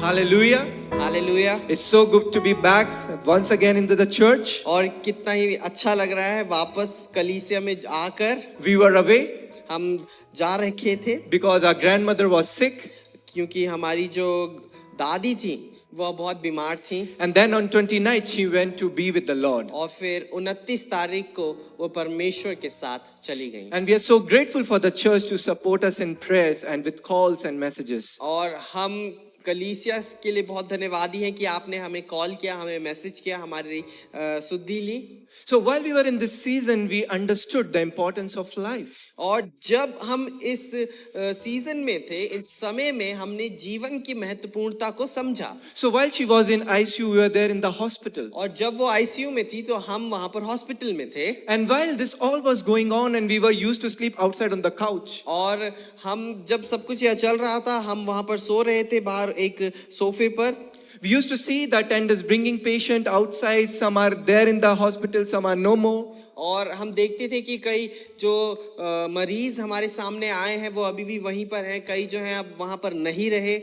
Hallelujah. Hallelujah. It's so good to be back once again into the church. और कितना ही अच्छा लग रहा है वापस कलीसिया में आकर। We were away हम जा रखे थे because our grandmother was sick. क्योंकि हमारी जो दादी थी वह बहुत बीमार थी। And then on 29th she went to be with the Lord. और फिर 29 तारीख को वो परमेश्वर के साथ चली गई। And we are so grateful for the church to support us in prayers and with calls and messages. और हम कलीसिया के लिए बहुत धन्यवादी हैं कि आपने हमें कॉल किया, हमें मैसेज किया, हमारी सुधि ली। So while we were in this season, we understood the importance of life. और जब हम इस सीजन में थे, इस समय में हमने जीवन की महत्वपूर्णता को समझा। So while she was in ICU, we were there in the hospital. और जब वो आईसीयू में थी तो हम वहां पर हॉस्पिटल में थे। And while this all was going on and we were used to sleep outside on the couch. और हम जब सब कुछ यह चल रहा था, हम वहां पर सो रहे थे बाहर एक सोफे पर। We used to see the attendants bringing patient outside. Some are there in the hospital, some are no more. और हम देखते थे कि कई जो मरीज हमारे सामने आए हैं वो अभी भी वहीं पर हैं, कई जो हैं अब वहां पर नहीं रहे।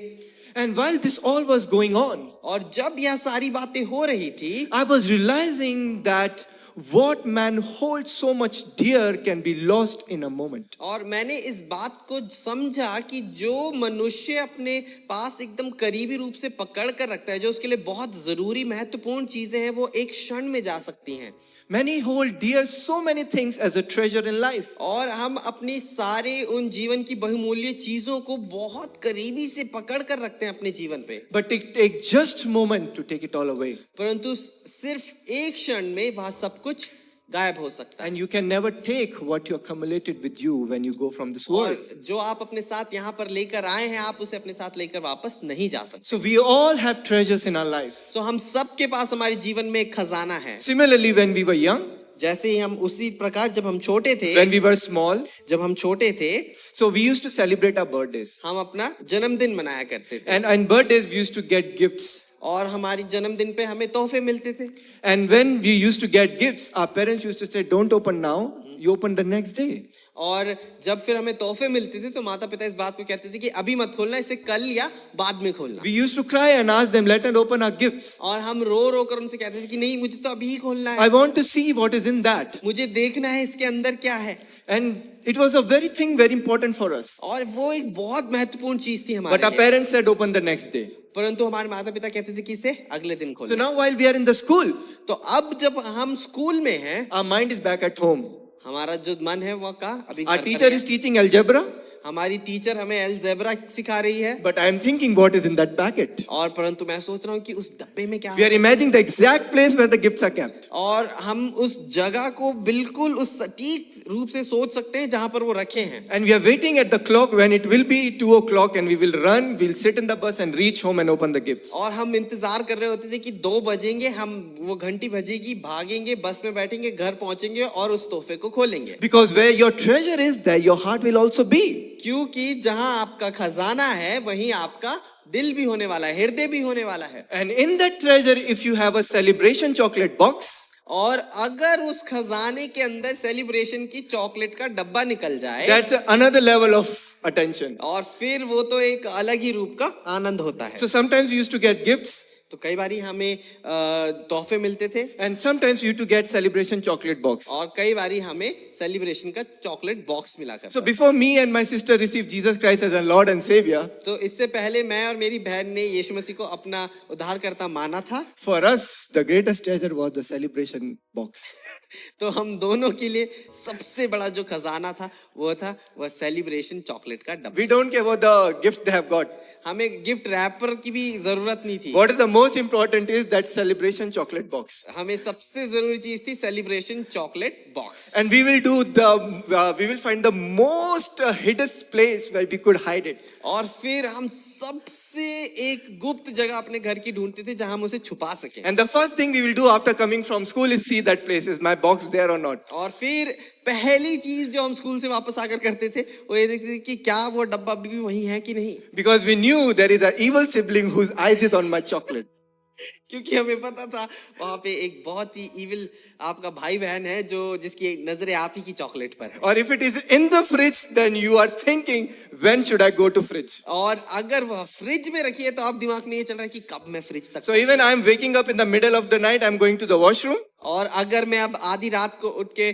And while this all was going on, और जब यह सारी बातें हो रही थी, I was realizing that what man holds so much dear can be lost in a moment. और मैंने इस बात को समझा कि जो मनुष्य अपने पास एकदम करीबी रूप से पकड़ कर रखता है, जो उसके लिए बहुत जरूरी महत्वपूर्ण चीजें हैं, वो एक क्षण में जा सकती हैं। Many hold dear so many things as a treasure in life. और हम अपनी सारे उन जीवन की बहुमूल्य चीजों को बहुत करीबी से पकड़ कर रखते हैं अपने जीवन पे। But it takes just a moment to take it all away. परंतु सिर्फ एक क्षण में वह सब कुछ गायब हो सकता है। And you can never take what you accumulated with you when you go from this world. और जो आप अपने साथ यहाँ पर लेकर आए हैं, आप उसे अपने साथ लेकर वापस नहीं जा सकते। So we all have treasures in our life. तो हम सब के पास हमारे जीवन में एक खजाना है। Similarly, when we were young, जैसे ही हम उसी प्रकार जब हम छोटे थे, when we were small, जब हम छोटे थे, so we used to celebrate our birthdays. हम अपना जन्मदिन मनाया करते थे। And on birthdays, we used to get gifts. और हमारी जन्मदिन पे हमें तोहफे मिलते थे। And when we used to get gifts, our parents used to say, "Don't open now. You open the next day." और जब फिर हमें तोहफे मिलते थे तो माता पिता इस बात को कहते थे कि अभी मत खोलना, इसे कल या बाद में खोलना। We used to cry and ask them, "Let us open our gifts. और हम रो रो कर उनसे कहते थे कि नहीं, मुझे तो अभी ही खोलना है। I want to see what is in that." मुझे देखना है इसके अंदर क्या है। And it was a very important for us. और वो एक बहुत महत्वपूर्ण चीज थी हमारे But our लिए। parents said, "Open the next day." परंतु हमारे माता पिता कहते थे कि इसे अगले दिन So खोलना। now while we are in the school, तो अब जब हम स्कूल में हैं, our mind is back at home. हमारा जो मन है वो का अभी Our घर पर teacher है। is teaching algebra, हमारी टीचर हमें अलजेब्रा सिखा रही है। but I am thinking what is in that packet. और परंतु मैं सोच रहा हूँ कि उस डब्बे में क्या We are है। imagining the exact place where the gifts are kept. और हम उस जगह को बिल्कुल उस सटीक रूप से सोच सकते हैं जहां पर वो रखे हैं। And we are waiting at the clock when it will be 2 o'clock and we will run, we'll sit in the bus and reach home and open the gifts. और हम इंतजार कर रहे होते थे कि 2 बजेंगे, हम वो घंटी बजेगी, भागेंगे, बस में बैठेंगे, घर पहुंचेंगे और उस तोहफे को खोलेंगे। Because where your treasure is, there your heart will also be. क्योंकि जहां आपका खजाना है वहीं आपका दिल भी होने वाला है, हृदय भी होने वाला है। And in that treasure, if you have a celebration chocolate box, और अगर उस खजाने के अंदर सेलिब्रेशन की चॉकलेट का डब्बा निकल जाए, that's another level of attention. और फिर वो तो एक अलग ही रूप का आनंद होता है। So sometimes we used to get gifts, तो कई बारी हमें तोहफे मिलते थे, and sometimes we used to get celebration chocolate box. और कई बारी हमें सेलिब्रेशन का चॉकलेट बॉक्स मिला करता So था। before me and my sister received Jesus Christ as our Lord and Savior, तो इससे पहले मैं और मेरी बहन ने यीशु मसीह को अपना उद्धारकर्ता माना था। for us the greatest treasure was the celebration box. तो हम दोनों के लिए सबसे बड़ा जो खजाना था वह सेलिब्रेशन चॉकलेट का डब्बा। We don't care about the gifts they have got. हमें गिफ्ट रैपर की भी जरूरत नहीं थी। What is the most important is that celebration chocolate box. हमें सबसे जरूरी चीज थी celebration chocolate box. And we will find the most hidden place where we could hide it. और फिर हम सबसे एक गुप्त जगह अपने घर की ढूंढते थे जहां हम उसे छुपा सकें। And the first thing we will do after coming from school is see that place, is my box there or not. और फिर पहली चीज जो हम स्कूल से वापस आकर करते थे वो ये देखते थे कि क्या वो डब्बा अभी भी वहीं है कि नहीं। Because we knew there is an evil sibling whose eyes is on my chocolate. क्योंकि हमें पता था वहां पे एक बहुत ही इविल आपका भाई बहन है जो जिसकी नजरें आप ही की चॉकलेट पर है। Or if it is in the fridge, then you are thinking, when should I go to fridge? और अगर वह फ्रिज में रखी है तो आप दिमाग में ये चल रहा है कि कब मैं फ्रिज तक। So even I am waking up in the middle of the night, I'm going to the washroom. और अगर मैं अब आधी रात को उठ के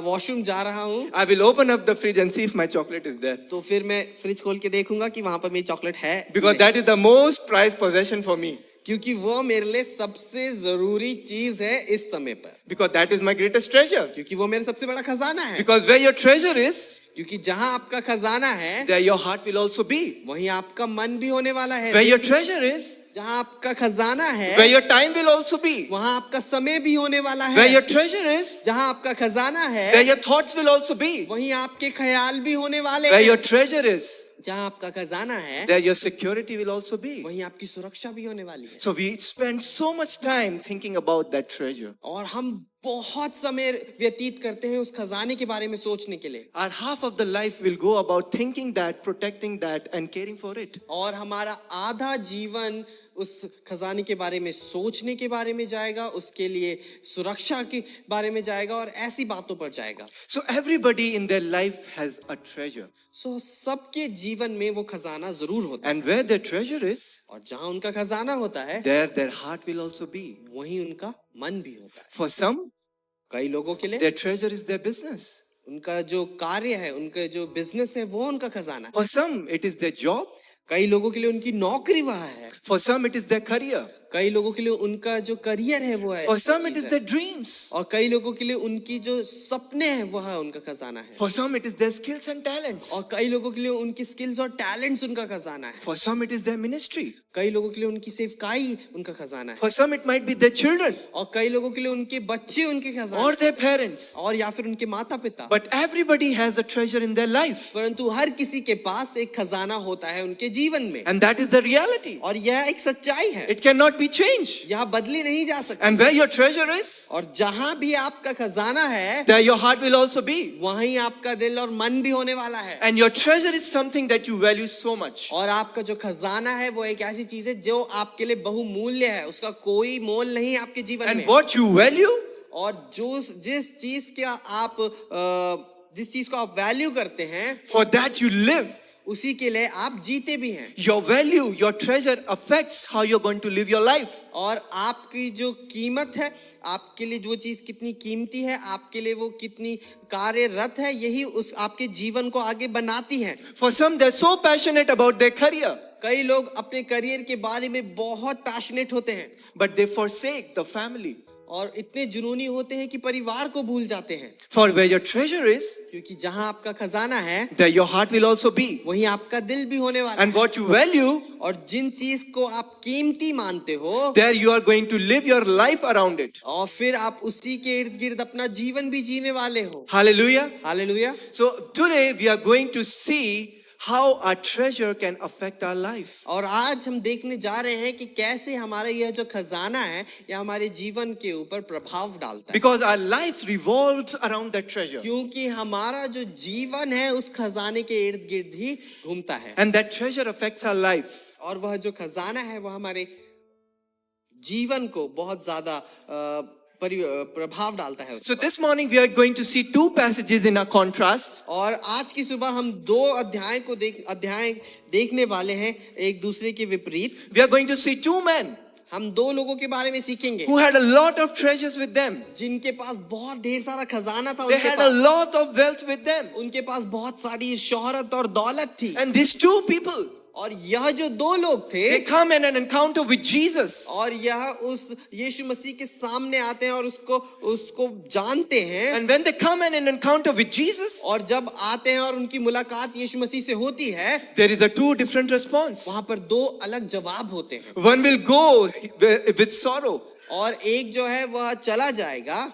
वॉशरूम जा रहा हूँ I will open up the fridge and see if my chocolate is there. तो फिर मैं फ्रिज खोल के देखूंगा कि वहां पर मेरी चॉकलेट है Because that is the most prized possession for me. क्योंकि वो मेरे लिए सबसे जरूरी चीज है इस समय पर। Because that is my greatest treasure. क्योंकि वो मेरा सबसे बड़ा खजाना है। Because where your treasure is, क्योंकि जहां आपका खजाना है there your heart will also be. वहीं आपका मन भी होने वाला है। Where your treasure is, जहां आपका खजाना है where your time will also be. वहां आपका समय भी होने वाला है। Where your treasure is, जहां आपका खजाना है there your thoughts will also be. वहीं आपके ख्याल भी होने वाले Where हैं। your treasure is, जहां आपका खजाना है there your security will also be. वहीं आपकी सुरक्षा भी होने वाली है। So we spend so much time thinking about that treasure. और हम बहुत समय व्यतीत करते हैं उस खजाने के बारे में सोचने के लिए। Our half of the life will go about thinking that, protecting that, and caring for it. और हमारा आधा जीवन उस खजाने के बारे में सोचने के बारे में जाएगा, उसके लिए सुरक्षा के बारे में जाएगा और ऐसी बातों पर जाएगा। So everybody in their life has a treasure. सबके जीवन में वो खजाना जरूर होता है। And where their treasure is, और जहां उनका खजाना होता है there their heart will also be. वहीं उनका मन भी होता है। For some, कई लोगों के लिए their treasure is their business. उनका जो कार्य है, उनका जो बिजनेस है वो उनका खजाना है। For some, it is their job. कई लोगों के लिए उनकी नौकरी वह है। For some, it is their career. कई लोगों के लिए उनका जो करियर है वो है। For some, it is their dreams. और कई लोगों के लिए उनकी जो सपने हैं वह उनका खजाना है। For some, it is their skills and talents. और कई लोगों के लिए उनकी स्किल्स और टैलेंट्स उनका खजाना है। For some, it is their ministry. कई लोगों के लिए उनकी सेवकाई उनका खजाना है। For some, it might be their children और कई लोगों के लिए उनके बच्चे उनके खजाना or their parents. और या फिर उनके माता पिता। But everybody has a treasure in their life. परंतु हर किसी के पास एक खजाना होता है उनके जीवन में। And that is the reality. और यह एक सच्चाई है। It cannot be changed. यह बदली नहीं जा सकती। And where your treasure is, और जहां भी आपका खजाना है there your heart will also be. वहीं आपका दिल और मन भी होने वाला है। And your treasure is something that you value so much. और आपका जो खजाना है वो एक ऐसी चीज है जो आपके लिए बहुमूल्य है, उसका कोई मोल नहीं है आपके जीवन And में। what you value, और जिस चीज के जिस चीज को आप वैल्यू करते हैं for that you live. उसी के लिए आप जीते भी हैं। Your value, your treasure affects how you're going to live your life. और आपकी जो कीमत है, आपके लिए जो चीज कितनी कीमती है, आपके लिए वो कितनी कार्यरत है, यही उस आपके जीवन को आगे बनाती है। For some, they're so passionate about their career, कई लोग अपने करियर के बारे में बहुत पैशनेट होते हैं but they forsake the family. और इतने जुनूनी होते हैं कि परिवार को भूल जाते हैं। For where your treasure is, क्योंकि जहां आपका खजाना है there your heart will also be. वहीं आपका दिल भी होने वाला And what you value, है। और जिन चीज को आप कीमती मानते हो there you are going to live your life around it. और फिर आप उसी के इर्द गिर्द अपना जीवन भी जीने वाले हो। Hallelujah. Hallelujah. So today we are going to see how our treasure can affect our life. और आज हम देखने जा रहे हैं कि कैसे हमारा यह जो खजाना है यह हमारे जीवन के ऊपर प्रभाव डालता है। Because our life revolves around that treasure. क्योंकि हमारा जो जीवन है उस खजाने के इर्द गिर्द ही घूमता है। And that treasure affects our life. और वह जो खजाना है वह हमारे जीवन को बहुत ज्यादा प्रभाव डालता है। So this morning we are going to see two passages in our contrast. और आज की सुबह हम दो अध्याय देखने वाले हैं एक दूसरे के विपरीत। We are going to see two men हम दो लोगों के बारे में सीखेंगे who had a lot of treasures with them. जिनके पास बहुत ढेर सारा खजाना था। They had a lot of wealth with them. उनके पास बहुत सारी शोहरत और दौलत थी। And these two people, और यह जो दो लोग थे they come in an encounter with Jesus. और यह उस यीशु मसीह के सामने आते हैं और उसको जानते हैं। And when they come in an encounter with Jesus, और जब आते हैं और उनकी मुलाकात यीशु मसीह से होती है there is a two different response. वहां पर दो अलग जवाब होते हैं। One will go with sorrow. और एक जो है वह चला जाएगा।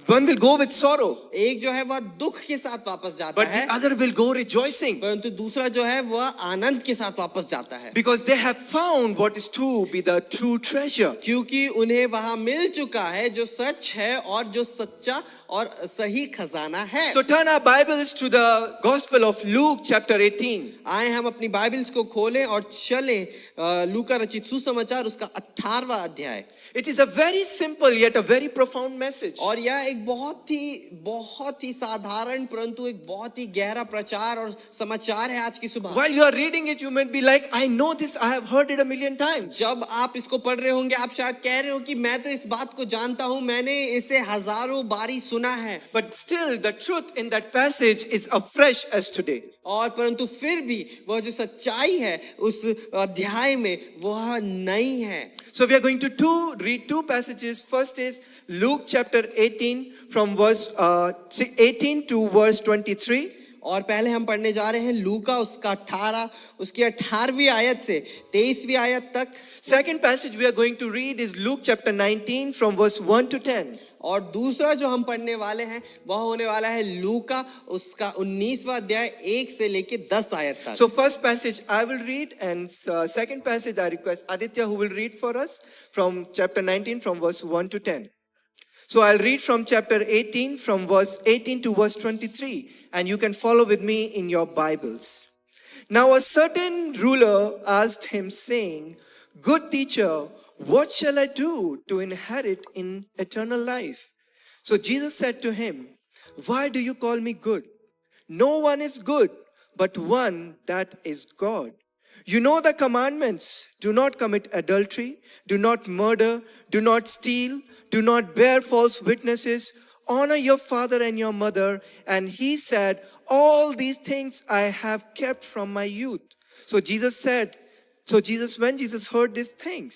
One will go with sorrow. एक जो है वह दुख के साथ वापस जाता But है। the other will go rejoicing. परंतु दूसरा जो है वह आनंद के साथ वापस जाता है। Because they have found what is to be the true treasure. क्योंकि उन्हें वहां मिल चुका है जो सच है और जो सच्चा और सही खजाना है। So turn our Bibles to the Gospel of Luke chapter 18. आए हम अपनी बाइबल्स को खोलें और चलें लूका रचित सुसमाचार उसका 18वां अध्याय। It is a very simple yet a very profound message. और यह एक बहुत ही साधारण परंतु एक बहुत ही गहरा प्रचार और समाचार है आज की सुबह। While you are reading it, you might be like, I know this, I have heard it a million times. जब आप इसको पढ़ रहे होंगे आप शायद कह रहे हो कि मैं तो इस बात को जानता हूं, मैंने इसे हजारों बारी सुना है। But still, the truth in that passage is afresh as today. और परंतु फिर भी वह जो सच्चाई है उस अध्याय में वह नई है। So we are going to read two passages. First is Luke chapter 18 from verse 18 to verse 23. और पहले हम पढ़ने जा रहे हैं लूका उसका 18 उसकी 18वीं आयत से 23वीं आयत तक। Second passage we are going to read is Luke chapter 19 from verse 1 to 10. और दूसरा जो हम पढ़ने वाले हैं वह होने वाला है लूका उसका 19वां अध्याय 1 से लेके 10 आयत तक। So first passage I will read and second passage I request Aditya who will read for us from chapter 19 from verse 1 to 10. So I'll read from chapter 18 from verse 18 to verse 23 and you can follow with me in your Bibles. Now a certain ruler asked him saying, "Good teacher, what shall I do to inherit in eternal life?" So Jesus said to him, "Why do you call me good? No one is good but one, that is God. You know the commandments: do not commit adultery, do not murder, do not steal, do not bear false witnesses, honor your father and your mother." And he said, "All these things I have kept from my youth." When Jesus heard these things,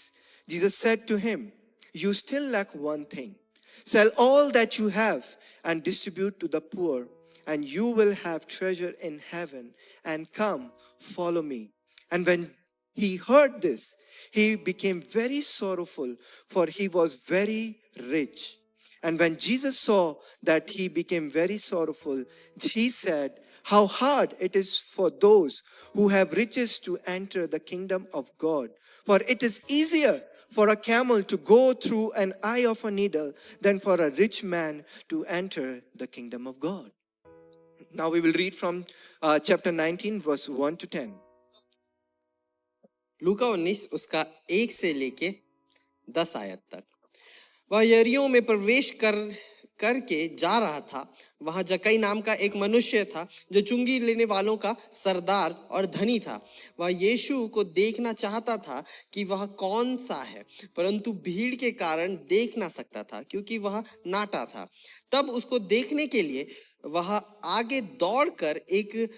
Jesus said to him, "You still lack one thing. Sell all that you have and distribute to the poor, and you will have treasure in heaven. And come, follow me." And when he heard this, he became very sorrowful, for he was very rich. And when Jesus saw that he became very sorrowful, he said, "How hard it is for those who have riches to enter the kingdom of God. For it is easier for a camel to go through an eye of a needle than for a rich man to enter the kingdom of God." Now we will read from chapter 19 verse 1 to 10. लूका 19 उसका 1 से लेके 10 आयत तक। वह यरीहो में प्रवेश करके जा रहा था। वहां जक्कई नाम का एक मनुष्य था जो चुंगी लेने वालों का सरदार और धनी था। वह यीशु को देखना चाहता था कि वह कौन सा है, परंतु भीड़ के कारण देख ना सकता था क्योंकि वह नाटा था। तब उसको देखने के लिए वह आगे दौड़कर एक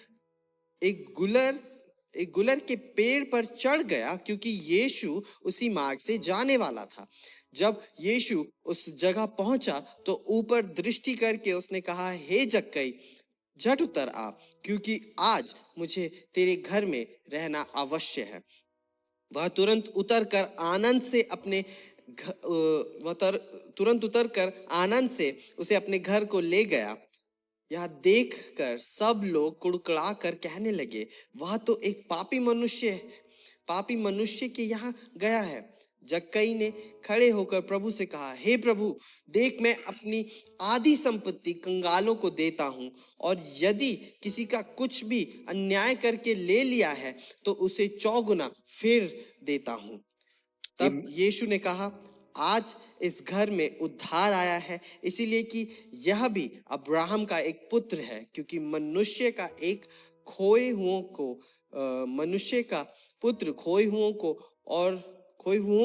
गुलर के पेड़ पर चढ़ गया क्योंकि यीशु उसी मार्ग से जाने वाला था। जब यीशु उस जगह पहुंचा तो ऊपर दृष्टि करके उसने कहा, "हे जक्कई, झट उतर आ, क्योंकि आज मुझे तेरे घर में रहना अवश्य है।" वह तुरंत उतरकर आनंद से उसे अपने घर को ले गया। यह देखकर सब लोग कुड़कुड़ा कर कहने लगे, "वह तो एक पापी मनुष्य के यहाँ गया है।" जक्कई ने खड़े होकर प्रभु से कहा, "हे प्रभु, देख मैं अपनी आधी संपत्ति कंगालों को देता हूँ, और यदि किसी का कुछ भी अन्याय करके ले लिया है तो उसे 4 गुना फिर देता हूँ।" तब यीशु ने कहा, "आज इस घर में उद्धार आया है, इसीलिए कि यह भी अब्राहम का एक पुत्र है, क्योंकि मनुष्य का पुत्र खोए हुओं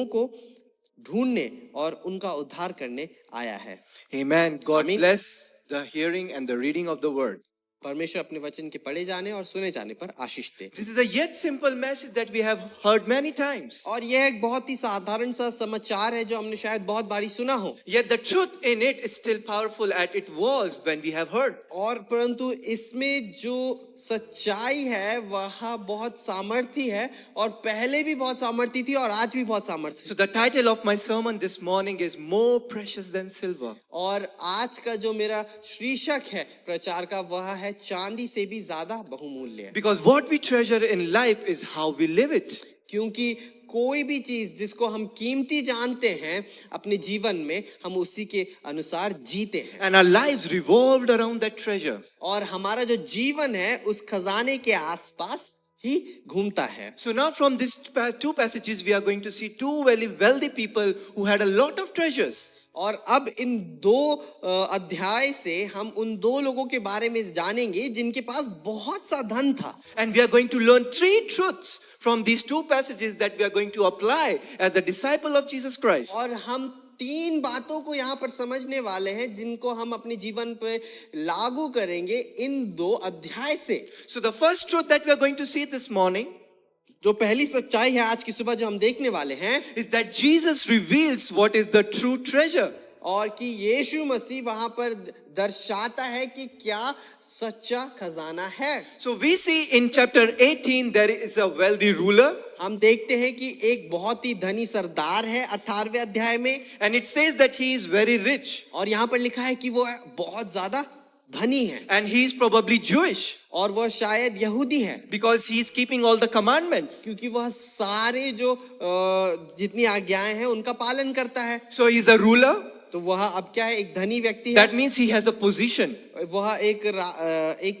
को ढूंढने और उनका उद्धार करने आया है।" Amen. God Amen. bless the hearing and the reading of the word. परमेश्वर अपने वचन के पढ़े जाने और सुने जाने पर आशीष दे। This is a yet simple message that we have heard many times. और यह एक बहुत ही साधारण सा समाचार है जो हमने शायद बहुत बारी सुना हो। Yet the truth in it is still powerful as it was when we have heard. और परंतु इसमें जो सच्चाई है वह बहुत सामर्थी है, और पहले भी बहुत सामर्थी थी और आज भी बहुत सामर्थी। So the title of my sermon this morning is "More Precious Than Silver." और आज का जो मेरा शीर्षक है प्रचार का वह है चांदी से भी ज्यादा बहुमूल्य। Because what we treasure in life is how we live it. क्योंकि कोई भी चीज जिसको हम कीमती जानते हैं अपने जीवन में, हम उसी के अनुसार जीते हैं, And our lives revolved around that treasure. और हमारा जो जीवन है उस खजाने के आसपास ही घूमता है। So now from these two passages, we are going to see two very wealthy people who had a lot of treasures. और अब इन दो अध्याय से हम उन दो लोगों के बारे में जानेंगे जिनके पास बहुत सा धन था। And we are going to learn three truths from these two passages that we are going to apply as the disciple of Jesus Christ. और हम तीन बातों को यहाँ पर समझने वाले हैं जिनको हम अपने जीवन पे लागू करेंगे इन दो अध्याय से। So the first truth that we are going to see this morning जो पहली सच्चाई है आज की सुबह जो हम देखने वाले हैं, is that Jesus reveals what is the true treasure. और कि यीशु मसीह वहां पर दर्शाता है कि क्या सच्चा खजाना है। So we see in chapter 18 there is a wealthy ruler, हम देखते हैं कि एक बहुत ही धनी सरदार है 18वें अध्याय में, and it says that he is very rich और यहाँ पर लिखा है कि वो बहुत ज्यादा धनी है and he is probably Jewish और वह शायद यहूदी है, because he is keeping all the commandments. क्योंकि वह सारे जो जितनी आज्ञाएं हैं उनका पालन करता है। So he is a ruler. तो वह अब क्या है, एक धनी व्यक्ति है। That means he has a position. वह एक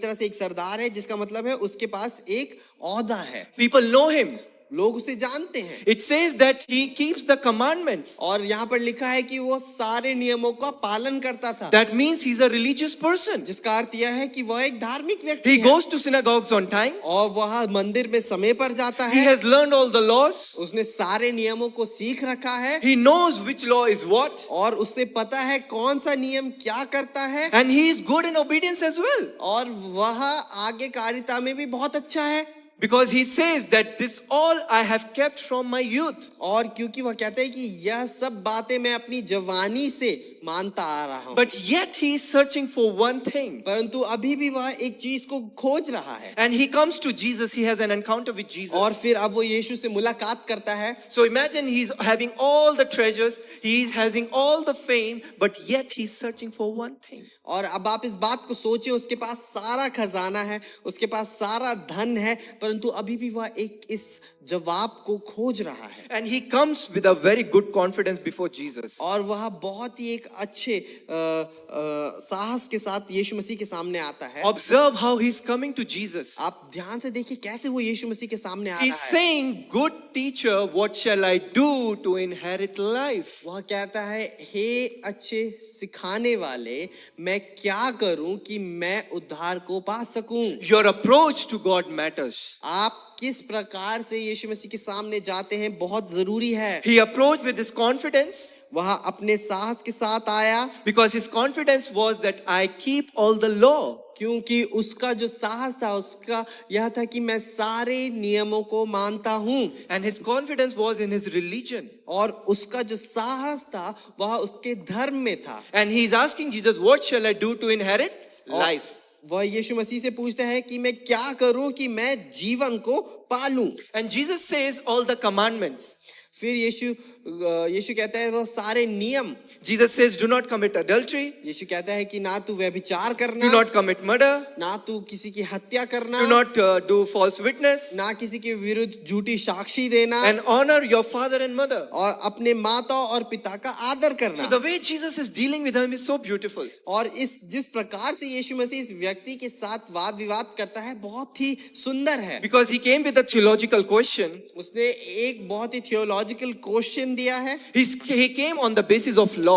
तरह से एक सरदार है, जिसका मतलब है उसके पास एक ओहदा है, People know him. लोग उसे जानते हैं। It says that he keeps the commandments. और यहाँ पर लिखा है कि वो सारे नियमों का पालन करता था, That means he's a religious person. जिसका अर्थ यह है कि वह एक धार्मिक व्यक्ति He है goes to synagogues on time. और वह मंदिर में समय पर जाता He है। has learned all the laws. उसने सारे नियमों को सीख रखा है He knows which law is what. और उससे पता है कौन सा नियम क्या करता है, And he is good in obedience as well. और वह आज्ञाकारिता में भी बहुत अच्छा है। Because he says that this all I have kept from my youth. और क्योंकि वह कहते हैं कि यह सब बातें मैं अपनी जवानी से मानता आ रहा हूं, But yet he is searching for one thing. परंतु अभी भी वह एक चीज को खोज रहा है। And he comes to Jesus. He has an encounter with Jesus. और फिर अब वो यीशु से मुलाकात करता है। So imagine he's having all the treasures. He is having all the fame. But yet he's searching for one thing. और अब आप इस बात को सोचिए, उसके पास सारा खजाना है, उसके पास सारा धन है, परंतु अभी भी वह एक इस जवाब को खोज रहा है। And he comes with a very good confidence before Jesus. और वह बहुत ही एक अच्छे साहस के साथ यीशु मसीह के सामने आता है। Observe how he's coming to Jesus. आप ध्यान से देखिए कैसे वो यीशु मसीह के सामने आ He's रहा है। saying, "Good teacher, what shall I do to inherit life?" वह कहता है, हे अच्छे सिखाने वाले, मैं क्या करूं कि मैं उद्धार को पा सकूं। Your approach to God matters. आप किस प्रकार से यीशु मसीह के सामने जाते हैं बहुत जरूरी है। He approached with his confidence वह अपने साहस के साथ आया, because his confidence was that I keep all the law. क्योंकि उसका जो साहस था उसका यह था कि मैं सारे नियमों को मानता हूं। And his confidence was in his religion. और उसका जो साहस था वह उसके धर्म में था। And he's asking Jesus, "What shall I do to inherit life?" वह यीशु मसीह से पूछता है कि मैं क्या करूं कि मैं जीवन को पालूं। And Jesus says all the commandments. फिर यीशु कहता है वह सारे नियम। Jesus says, "Do not commit adultery. यीशु कहता है कि ना तू व्यभिचार करना, Do not commit murder. ना तू किसी की हत्या करना, Do not do false witness. ना किसी के विरुद्ध झूठी साक्षी देना, And honor your father and mother." और अपने माता और पिता का आदर So करना। the way Jesus is dealing with him is so beautiful. और जिस प्रकार से यीशु मसीह इस व्यक्ति के साथ वाद विवाद करता है बहुत ही सुंदर है। Because he came with a theological question. उसने एक बहुत ही थियोलॉजिकल क्वेश्चन दिया है, He came on the basis of law.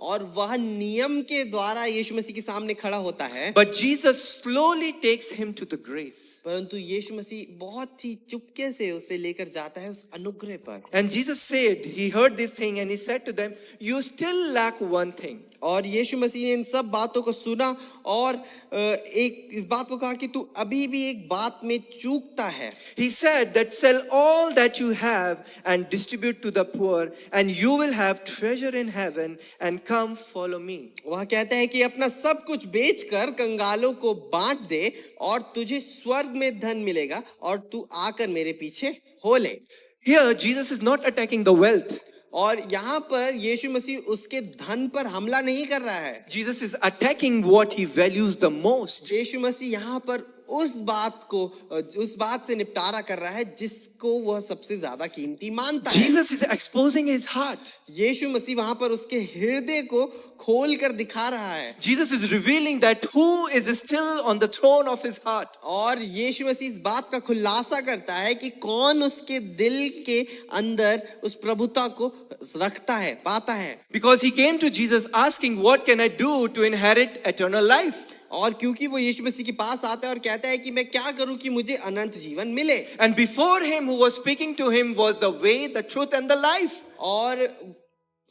और वह नियम के द्वारा यीशु मसीह के सामने खड़ा होता है। But Jesus slowly takes him to the grace. परंतु यीशु मसीह बहुत ही चुपके से उसे लेकर जाता है उस अनुग्रह पर। And Jesus said, he heard this thing and he said to them, "You still lack one thing." और यीशु मसीह ने इन सब बातों को सुना और एक इस बात को कहा कि तू अभी भी एक बात में चूकता है। He said that sell all that you have and distribute to the poor and you will have treasure in heaven and come follow me. वह कहता है कि अपना सब कुछ बेचकर कंगालों को बांट दे और तुझे स्वर्ग में धन मिलेगा और तू आकर मेरे पीछे हो ले। Here Jesus is not attacking the wealth. और यहाँ पर यीशु मसीह उसके धन पर हमला नहीं कर रहा है। Jesus is attacking what he values the most. यीशु मसीह यहाँ पर उस बात से निपटारा कर रहा है जिसको वह सबसे ज्यादा कीमती मानता है। Jesus is exposing his heart. यीशु मसीह वहां पर उसके हृदय को खोल कर दिखा रहा है। Jesus is revealing that who is still on the throne of his heart. और यीशु मसीह इस बात का खुलासा करता है कि कौन उसके दिल के अंदर उस प्रभुता को रखता है, पाता है। Because he came to Jesus asking, what can I do to inherit eternal life? और क्योंकि वो यीशु मसीह के पास आता है और कहता है कि मैं क्या करूं कि मुझे अनंत जीवन मिले। And before him, who was speaking to him was the way, the truth and the life. और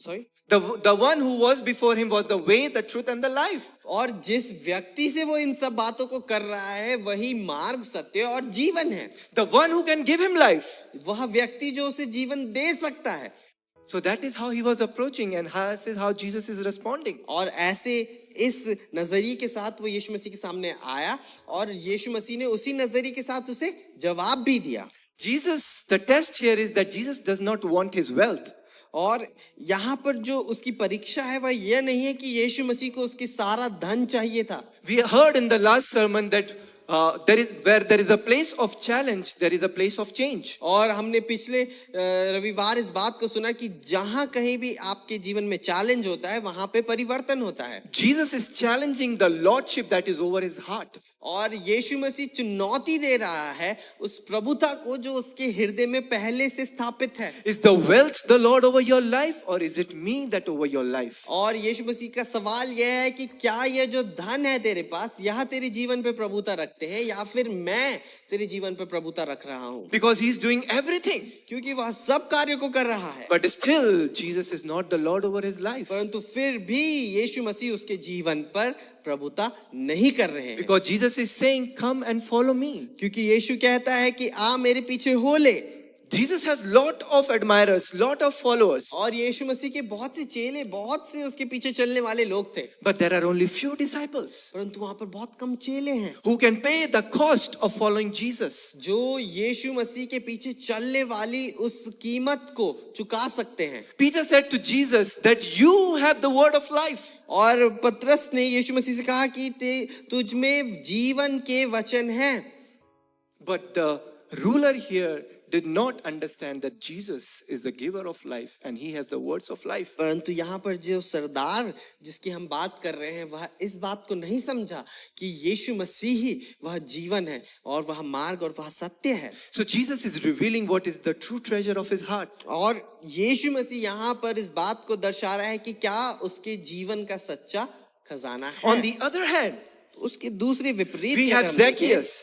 sorry The one who was before him was the way, the truth and the life. और जिस व्यक्ति से वो इन सब बातों को कर रहा है वही मार्ग, सत्य और जीवन है। The one who can give him life. वह व्यक्ति जो उसे जीवन दे सकता है। So that is how he was approaching, and this is how Jesus is responding. और ऐसे इस नजरिए के साथ वो यीशु मसीह के सामने आया और यीशु मसीह ने उसी नजरिए के साथ उसे जवाब भी दिया। Jesus, the test here is that Jesus does not want his wealth. और यहाँ पर जो उसकी परीक्षा है वह यह नहीं है कि यीशु मसीह को उसकी सारा धन चाहिए था। We heard in the last sermon that where there is a place of challenge, there is a place of change. और हमने पिछले रविवार इस बात को सुना कि जहां कहीं भी आपके जीवन में चैलेंज होता है वहां पे परिवर्तन होता है। Jesus is challenging the lordship that is over his heart. और यीशु मसीह चुनौती दे रहा है उस प्रभुता को जो उसके हृदय में पहले से स्थापित है। Is the wealth the Lord over your life, or is it me that over your life? और यीशु मसीह का सवाल यह है कि क्या यह जो धन है तेरे पास यह तेरे जीवन पे प्रभुता रखते हैं या फिर मैं तेरे जीवन पे प्रभुता रख रहा हूँ। Because he is doing everything. क्योंकि वह सब कार्यों को कर रहा है। But still, Jesus is not the Lord over his life. परंतु फिर भी यीशु मसीह उसके जीवन पर प्रभुता नहीं कर रहे हैं। Because Jesus is saying, come and follow me. क्योंकि यीशु कहता है कि आ मेरे पीछे हो ले। Jesus has lot of admirers, lot of followers. और यीशु मसीह के बहुत से चेले, बहुत से उसके पीछे चलने वाले लोग थे। But there are only few disciples परंतु वहां पर बहुत कम चेले हैं who can pay the cost of following Jesus. जो यीशु मसीह के पीछे चलने वाली उस कीमत को चुका सकते हैं। Peter said to Jesus that you have the word of life. और पतरस ने यीशु मसीह से कहा कि तुझ में जीवन के वचन हैं। But the ruler here did not understand that Jesus is the giver of life and he has the words of life. परंतु यहाँ पर जो सरदार जिसकी हम बात कर रहे हैं वह इस बात को नहीं समझा कि यीशु मसीह ही वह जीवन है और वह मार्ग और वह सत्य है। So Jesus is revealing what is the true treasure of his heart. और यीशु मसीह यहाँ पर इस बात को दर्शा रहा है कि क्या उसके जीवन का सच्चा खजाना है। On the other hand, उसके दूसरे विपरीत we have Zacchaeus.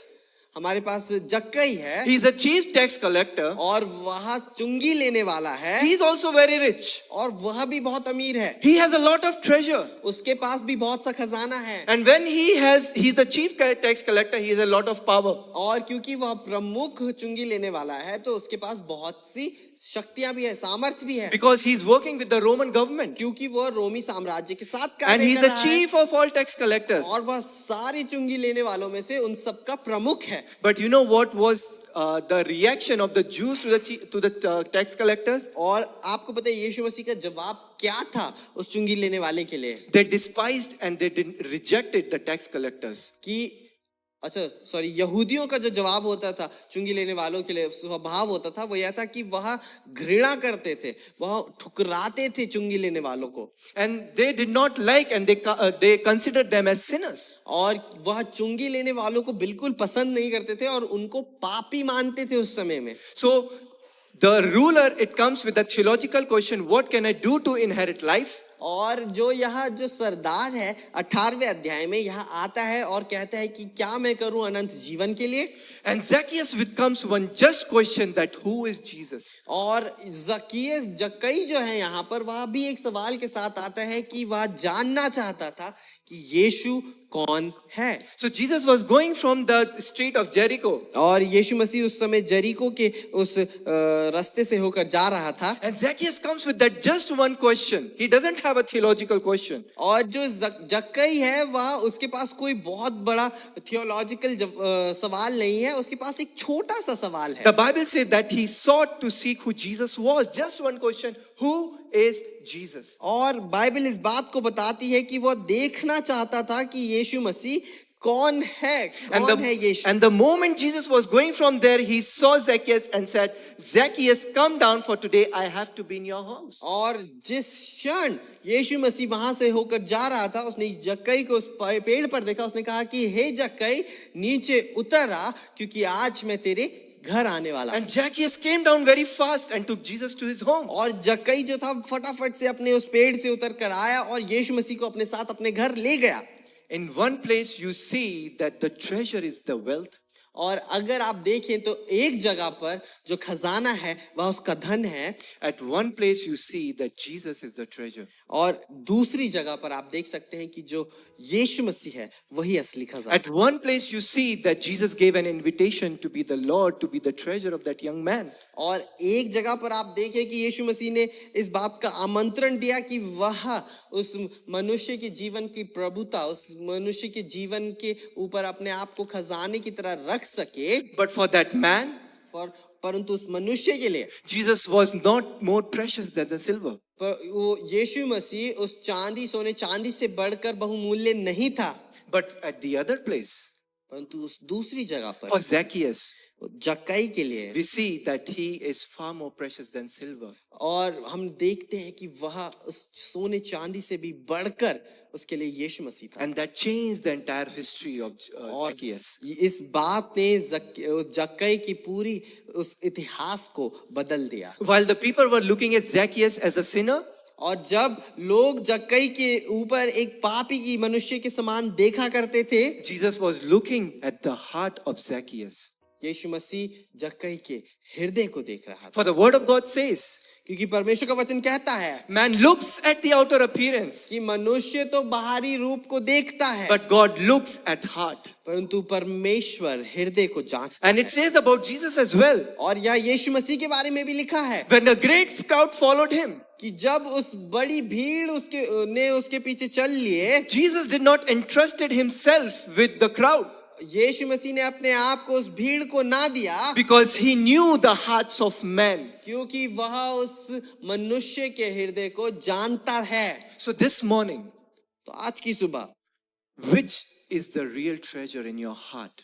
हमारे पास जक्कई है। He is a chief tax collector. और वह चुंगी लेने वाला है। He is also very rich. और वह भी बहुत अमीर है। He has a lot of treasure. उसके पास भी बहुत सा खजाना है। And when he is the chief tax collector, he has a lot of power. और क्योंकि वह प्रमुख चुंगी लेने वाला है तो उसके पास बहुत सी शक्तियां भी है, सामर्थ्य भी है। Because he is working with the Roman government. क्योंकि वह रोमी साम्राज्य के साथ And कार्य he is कर the रहा है। chief of all tax collectors. और वह सारी चुंगी लेने वालों में से उन सबका प्रमुख है। But you know what was the reaction of the Jews to the tax collectors? और आपको पता है यीशु मसीह का जवाब क्या था उस चुंगी लेने वाले के लिए? They despised and they rejected the tax collectors. कि अच्छा सॉरी यहूदियों का जो जवाब होता था चुंगी लेने वालों के लिए स्वभाव होता था वो यह था कि वह घृणा करते थे, वह ठुकराते थे चुंगी लेने वालों को। And they did not like and they considered them as sinners. और वह चुंगी लेने वालों को बिल्कुल पसंद नहीं करते थे और उनको पापी मानते थे उस समय में। So the ruler, it comes with a theological question, what can I do to inherit life? और जो यहाँ जो सरदार है 18वें अध्याय में यहाँ आता है और कहता है कि क्या मैं करूं अनंत जीवन के लिए। And Zacchaeus comes one just question that who is Jesus? और जक्कई जो है यहाँ पर वह भी एक सवाल के साथ आता है कि वह जानना चाहता था कि यीशु कौन है। So Jesus was going from the street of Jericho. और यीशु मसीह उस समय जरीको के उस रास्ते से होकर जा रहा था। And Zacchaeus comes with that just one question. He doesn't have a theological question. और जो जक्कई है वह उसके पास कोई बहुत बड़ा थियोलॉजिकल सवाल नहीं है, उसके पास एक छोटा सा सवाल है। The Bible says that he sought to seek who Jesus was. Just one question. Who is Jesus? और बाइबल इस बात को बताती है कि वह देखना चाहता था कि यीशु मसीह कौन है, And कौन है यीशु। and the moment Jesus was going from there, he saw Zacchaeus and said, Zacchaeus, come down, for today I have to be in your house. और जिस क्षण यीशु मसीह वहां से होकर जा रहा था, उसने जक्कई को उस पेड़ पर देखा, उसने कहा कि हे जक्कई, नीचे उतर आ, क्योंकि आज मैं तेरे घर आने वाला हूं। And Zacchaeus came down very fast and took Jesus to his home. और जक्कई जो था फटाफट से अपने उस पेड़ से उतर कर आया और यीशु मसीह को अपने साथ अपने घर ले गया। In one place you see that the treasure is the wealth. और अगर आप देखें तो एक जगह पर जो खजाना है वह उसका धन है, At one place you see that Jesus is the treasure. और दूसरी जगह पर आप देख सकते हैं कि जो यीशु मसीह है वही असली खजाना। At one place you see that Jesus gave an invitation to be the Lord, to be the treasure of that young man. और एक जगह पर आप देखें कि यीशु मसीह ने इस बात का आमंत्रण दिया कि वह उस मनुष्य के जीवन की प्रभुता, उस मनुष्य के जीवन के ऊपर अपने आप को खजाने की तरह रख सके। But for that man, परंतु उस मनुष्य के लिए Jesus was not more precious than the silver. पर वो यीशु मसीह उस चांदी, सोने चांदी से बढ़कर बहुमूल्य नहीं था। But at the other place, परंतु उस दूसरी जगह पर for Zacchaeus, जक्कई के लिए we see that he is far more precious than silver. और हम देखते हैं कि वह उस सोने चांदी से भी बढ़कर उसके लिए यीशु मसीह था। And that changed the entire history of Zacchaeus. इस बात ने जक्कई की पूरी उस इतिहास को बदल दिया। While the people were looking at Zacchaeus as a sinner, और जब लोग जक्कई के ऊपर एक पापी की मनुष्य के समान देखा करते थे, Jesus was looking at the heart of Zacchaeus. यीशु मसीह जक्कई के हृदय को देख रहा था। For the word of God says, क्योंकि परमेश्वर का वचन कहता है man looks at the outer appearance, कि मनुष्य तो बाहरी रूप को देखता है, but God looks at heart. परंतु परमेश्वर हृदय को जांचता And है। it says about Jesus as well. और यह यीशु मसीह के बारे में भी लिखा है When the great crowd followed him, कि जब उस बड़ी भीड़ उसके पीछे चल लिए, Jesus did not entrusted himself with the crowd यीशु मसीह ने अपने आप को उस भीड़ को ना दिया, because he knew the hearts of men. क्योंकि वह उस मनुष्य के हृदय को जानता है। So this morning, तो आज की सुबह which is the real treasure in your heart?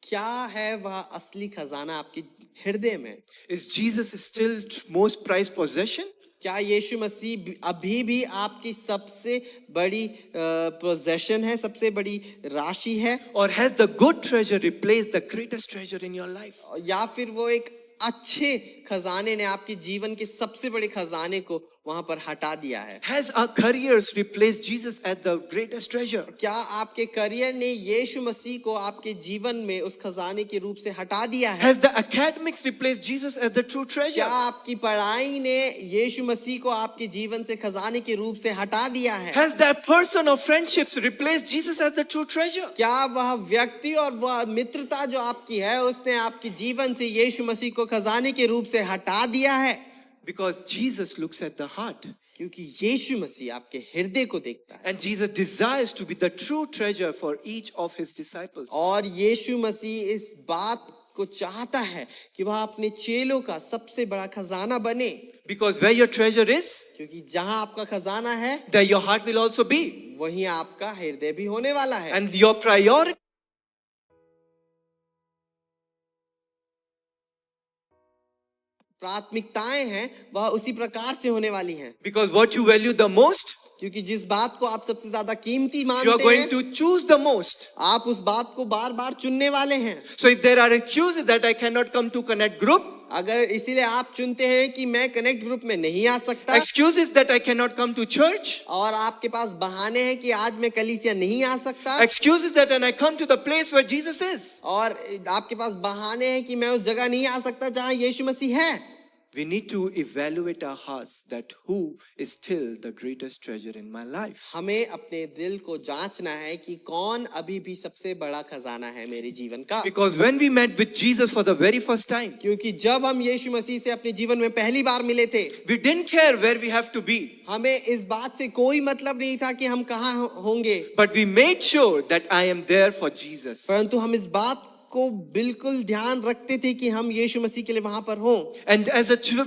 क्या है वह असली खजाना आपके हृदय में? Is Jesus still most prized possession? क्या यीशु मसीह अभी भी आपकी सबसे बड़ी पोजेशन है, सबसे बड़ी राशि है? Or has the good treasure replaced the greatest treasure in your life? या फिर वो एक अच्छे खजाने ने आपके जीवन के सबसे बड़े खजाने को वहां पर हटा दिया है? Has our careers replaced Jesus as the greatest treasure? क्या आपके करियर ने यीशु मसीह को आपके जीवन में उस खजाने के रूप से हटा दिया है? Has the academics replaced Jesus as the true treasure? क्या आपकी पढ़ाई ने यीशु मसीह को आपके जीवन से खजाने के रूप से हटा दिया है? Has that person of friendships replaced Jesus as the true treasure? क्या वह व्यक्ति और वह मित्रता जो आपकी है उसने आपके जीवन से यीशु मसीह को खजाने के रूप से हटा दिया है? Because Jesus looks at the heart. क्योंकि यीशु मसीह आपके हृदय को देखता है। And Jesus desires to be the true treasure for each of his disciples. और यीशु मसीह इस बात को चाहता है कि वह अपने चेलों का सबसे बड़ा खजाना बने। Because where your treasure is, क्योंकि जहां आपका खजाना है there your heart will also be. वहीं आपका हृदय भी होने वाला है। And your priority, प्राथमिकताएं हैं वह उसी प्रकार से होने वाली हैं। because what you value the most, क्योंकि जिस बात को आप सबसे ज्यादा कीमती you are मानते going हैं, to choose the most. आप उस बात को बार बार चुनने वाले हैं। So if there are excuses that I cannot come to connect group, अगर इसीलिए आप चुनते हैं कि मैं कनेक्ट ग्रुप में नहीं आ सकता, excuses that I cannot come to church, और आपके पास बहाने हैं कि आज मैं कलीसिया नहीं आ सकता, excuses that when I come to the place where Jesus is, और आपके पास बहाने हैं कि मैं उस जगह नहीं आ सकता जहां यीशु मसीह है, we need to evaluate our hearts that who is still the greatest treasure in my life. हमें अपने दिल को जांचना है कि कौन अभी भी सबसे बड़ा खजाना है मेरे जीवन का। Because when we met with Jesus for the very first time, क्योंकि जब हम यीशु मसीह से अपने जीवन में पहली बार मिले थे, we didn't care where we have to be, हमें इस बात से कोई मतलब नहीं था कि हम कहाँ होंगे, but we made sure that I am there for Jesus. परंतु हम इस बात को बिल्कुल ध्यान रखते थे कि हम यीशु मसीह के लिए वहां पर हों। And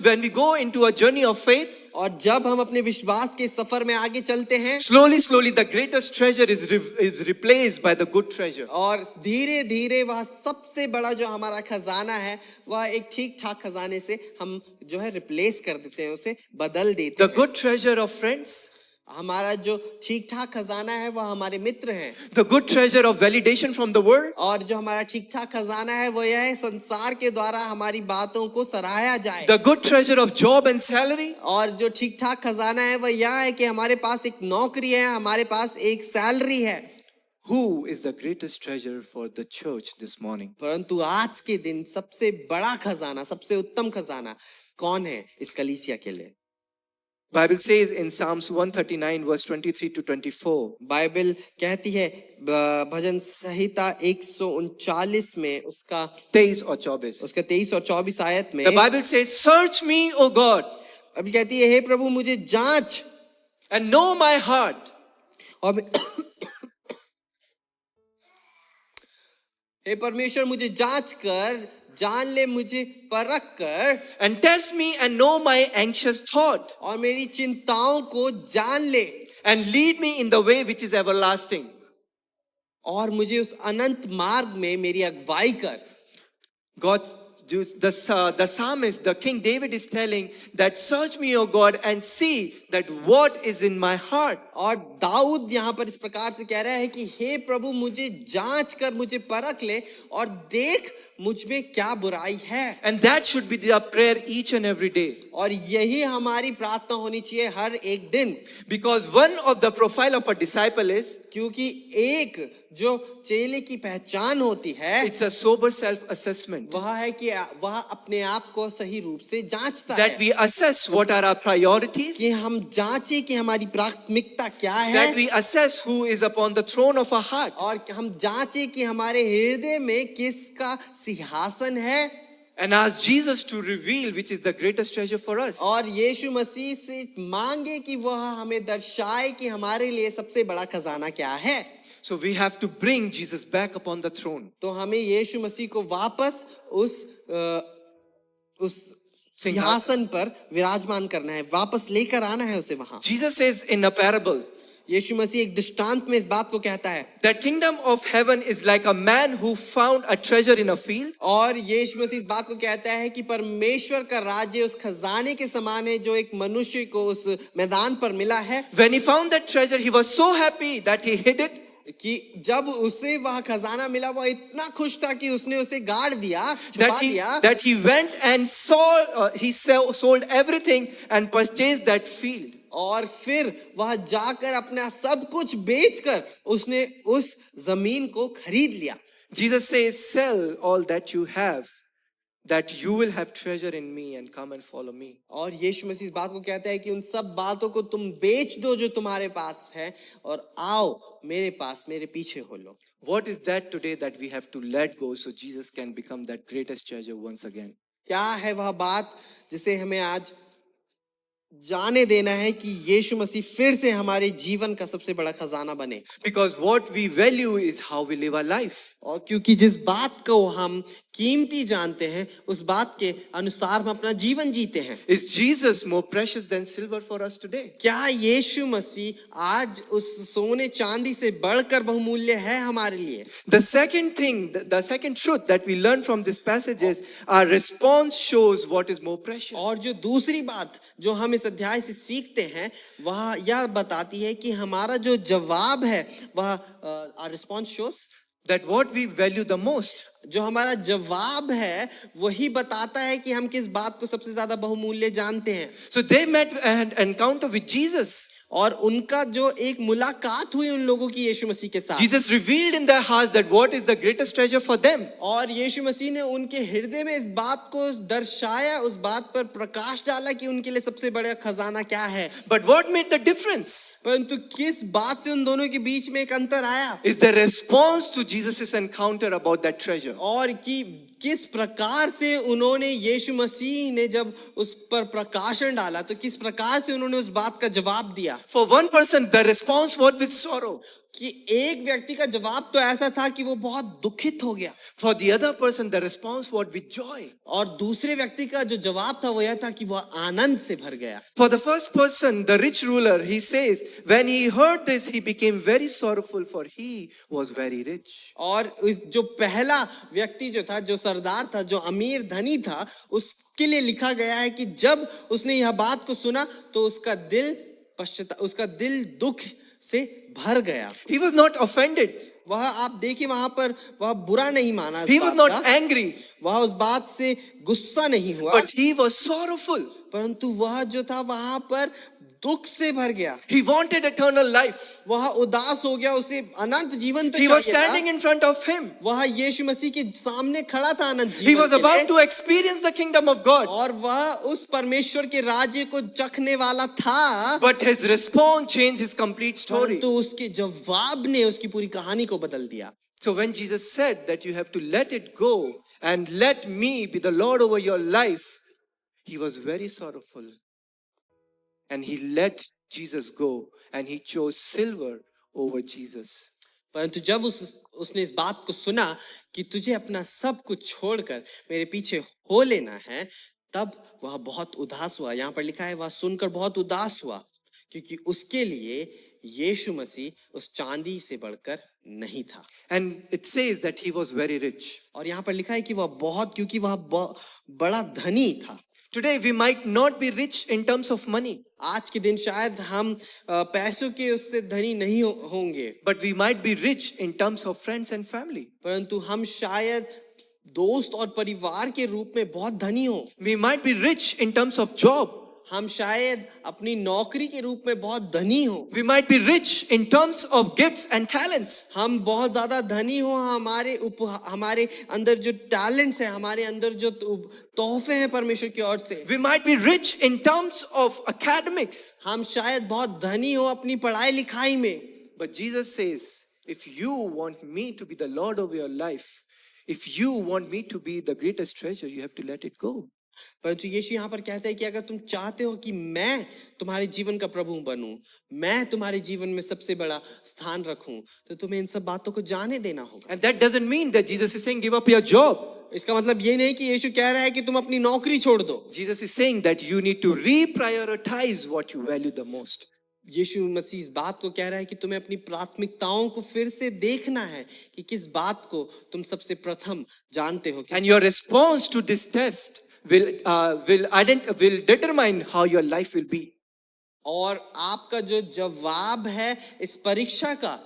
when we go into a journey of faith, और जब हम अपने विश्वास के सफर में आगे चलते हैं, slowly the greatest treasure is replaced by the good treasure. और धीरे धीरे वह सबसे बड़ा जो हमारा खजाना है वह एक ठीक ठाक खजाने से हम जो है रिप्लेस कर देते हैं, उसे बदल देते The हैं। good treasure of friends, हमारा जो ठीक ठाक खजाना है वह हमारे मित्र हैं, the good treasure of validation from the world, और जो हमारा ठीक ठाक खजाना है वो यह है संसार के द्वारा हमारी बातों को सराहा जाए। the good treasure of job and salary, और जो ठीक ठाक खजाना है वह यह है कि हमारे पास एक नौकरी है, हमारे पास एक सैलरी है। who is the greatest treasure for the church this morning? परंतु आज के दिन सबसे बड़ा खजाना, सबसे उत्तम खजाना कौन है इस कलीसिया के लिए? Bible says in Psalms 139 verse 23 to 24, Bible कहती है भजन संहिता 139 में उसका 23 और 24. 23 और 24 आयत में The Bible says, "Search me, O God, अभी कहती है, हे प्रभु मुझे जांच and know my heart. और हे परमेश्वर मुझे जांच कर, जान ले मुझे परख कर, And test me and know my anxious thought. और मेरी चिंताओं को जान ले, And lead me in the way which is everlasting." और मुझे उस अनंत मार्ग में मेरी अगुवाई कर। God, the psalmist, the King David is telling that, "Search me, O God, and see that what is in my heart." और दाऊद यहाँ पर इस प्रकार से कह रहा है कि हे प्रभु मुझे जांच कर, मुझे परख ले और देख मुझ में क्या बुराई है। And that should be the prayer each and every day. और यही हमारी प्रार्थना होनी चाहिए हर एक दिन, Because one of the profile of a disciple is, क्योंकि एक जो चेले की पहचान होती है it's a sober self-assessment. वह है कि वह अपने आप को सही रूप से जांचता That है, we assess what are our priorities. कि हम जांचे कि हमारी प्राथमिकता क्या That है, we assess who is upon the throne of our heart. और हम जांचे कि हमारे हृदय में किसका सिंहासन है, And ask Jesus to reveal which is the greatest treasure for us. और यीशु मसीह से मांगे कि वह हमें दर्शाए कि हमारे लिए सबसे बड़ा खजाना क्या है। So we have to bring Jesus back upon the throne. तो हमें यीशु मसीह को वापस उस सिंहासन पर विराजमान करना है, वापस लेकर आना है उसे वहां। Jesus says in a parable यीशु मसीह एक दृष्टांत में इस बात को कहता है, that kingdom of heaven is like a man who found a treasure in a field. और यीशु मसीह इस बात को कहता है कि परमेश्वर का राज्य उस खजाने के समान है जो एक मनुष्य को उस मैदान पर मिला है। When he found that treasure, he was so happy that he hid it. कि जब उसे वह खजाना मिला वह इतना खुश था कि उसने उसे गाड़ दिया, छुपा दिया, That he went and sold everything and purchased that field. और फिर वह जाकर अपना सब कुछ बेचकर उसने उस जमीन को खरीद लिया। Jesus says, "Sell all that you have, that you will have treasure in me, and come and follow me." और यीशु मसीह इस बात को कहता है कि उन सब बातों को तुम बेच दो जो तुम्हारे पास है और आओ मेरे पास, मेरे पीछे हो लो। What is that today that we have to let go so Jesus can become that greatest treasure once again? क्या है वह बात जिसे हमें आज जाने देना है कि यीशु मसीह फिर से हमारे जीवन का सबसे बड़ा खजाना बने? Because what we value is how we live our life. और क्योंकि जिस बात को हम कीमती जानते हैं उस बात के अनुसार हम अपना जीवन जीते हैं। Is Jesus more precious than silver for us today? क्या यीशु मसीह आज उस सोने चांदी से बढ़कर बहुमूल्य है हमारे लिए? The second thing, the second truth that we learn from this passage is our response shows what is more precious. और जो दूसरी बात जो हम इस अध्याय से सीखते हैं वह यह बताती है कि हमारा जो जवाब है वह our response shows That what we value the most. जो हमारा जवाब है वही बताता है कि हम किस बात को सबसे ज्यादा बहुमूल्य जानते हैं। So they met and encounter with Jesus. और उनका जो एक मुलाकात हुई उन लोगों की यीशु मसीह के साथ, Jesus revealed in their hearts that what is the greatest treasure for them. और यीशु मसीह ने उनके हृदय में इस बात को दर्शाया, उस बात पर प्रकाश डाला कि उनके लिए सबसे बड़ा खजाना क्या है। But what made the difference? परंतु किस बात से उन दोनों के बीच में एक अंतर आया? Is the response to Jesus' encounter about that treasure. और कि किस प्रकार से उन्होंने यीशु मसीह ने जब उस पर प्रकाशन डाला तो किस प्रकार से उन्होंने उस बात का जवाब दिया। For one person, the response was with sorrow. कि एक व्यक्ति का जवाब तो ऐसा था कि वो बहुत दुखित हो गया, For the other person, the response was with joy. और दूसरे व्यक्ति का जो जवाब था वो यह था कि वह आनंद से भर गया। For the first person, the rich ruler, he says, when he heard this, he became very sorrowful, for he was very rich. और जो पहला व्यक्ति जो था, जो सरदार था, जो अमीर धनी था, उसके लिए लिखा गया है कि जब उसने यह बात को सुना तो उसका दिल दुख से भर गया। He was not offended. वह आप देखिए वहां पर वह बुरा नहीं माना, He was not angry, वह उस बात से गुस्सा नहीं हुआ, but he was sorrowful. परंतु वह जो था वहां पर दुख से भर गया। He wanted eternal life. वह उदास हो गया, उसे अनंत जीवन तो He was चाहिए था। standing in front of him. वह यीशु मसीह के सामने खड़ा था अनंत He जीवन was के about लिए, to experience the kingdom of God. और वह उस परमेश्वर के राज्य को चखने वाला था, But his response changed his complete story. परंतु उसके जवाब ने उसकी पूरी कहानी को बदल दिया। So when Jesus said that you have to let it go and let me be the Lord over your life, he was very sorrowful. And he let Jesus go and he chose silver over Jesus. परंतु जब उसने इस बात को सुना कि तुझे अपना सब कुछ छोड़कर मेरे पीछे हो लेना है, तब वह बहुत उदास हुआ। यहाँ पर लिखा है वह सुनकर बहुत उदास हुआ, क्योंकि उसके लिए यीशु मसीह उस चांदी से बढ़कर नहीं था। And it says that he was very rich. और यहाँ पर लिखा है कि वह बहुत, क्योंकि वह बड़ा धनी था। Today we might not be rich in terms of money, आज के दिन शायद हम पैसों के उससे धनी नहीं होंगे, but we might be rich in terms of friends and family. परंतु हम शायद दोस्त और परिवार के रूप में बहुत धनी हो। We might be rich in terms of job. हम शायद अपनी नौकरी के रूप में बहुत धनी हो। We might be rich in terms of gifts and talents. हम बहुत ज्यादा धनी हो, हमारे अंदर जो टैलेंट्स है, हमारे अंदर जो तोहफे हैं परमेश्वर की ओर से। We might be rich in terms of academics. हम शायद बहुत धनी हो अपनी पढ़ाई लिखाई में। But Jesus says, if you want me to be the Lord of your life, if you want me to be the greatest treasure, you have to let it go. परंतु यीशु यहाँ पर कहता है कि अगर तुम चाहते हो कि मैं तुम्हारे जीवन का प्रभु बनूं, मैं तुम्हारे जीवन में सबसे बड़ा स्थान रखूं, तो तुम्हें इन सब बातों को जाने देना होगा। And that doesn't mean that Jesus is saying give up your job. इसका मतलब ये नहीं कि यीशु कह रहा है कि तुम अपनी नौकरी छोड़ दो। Jesus is saying that you need to reprioritize what you value the most. यीशु मसीह इस बात को कह रहा है कि तुम्हें अपनी प्राथमिकताओं को फिर से देखना है कि किस बात को तुम सबसे प्रथम जानते हो। And your response to this test will determine how your life will be. और आपका जो जवाब है इस परीक्षा का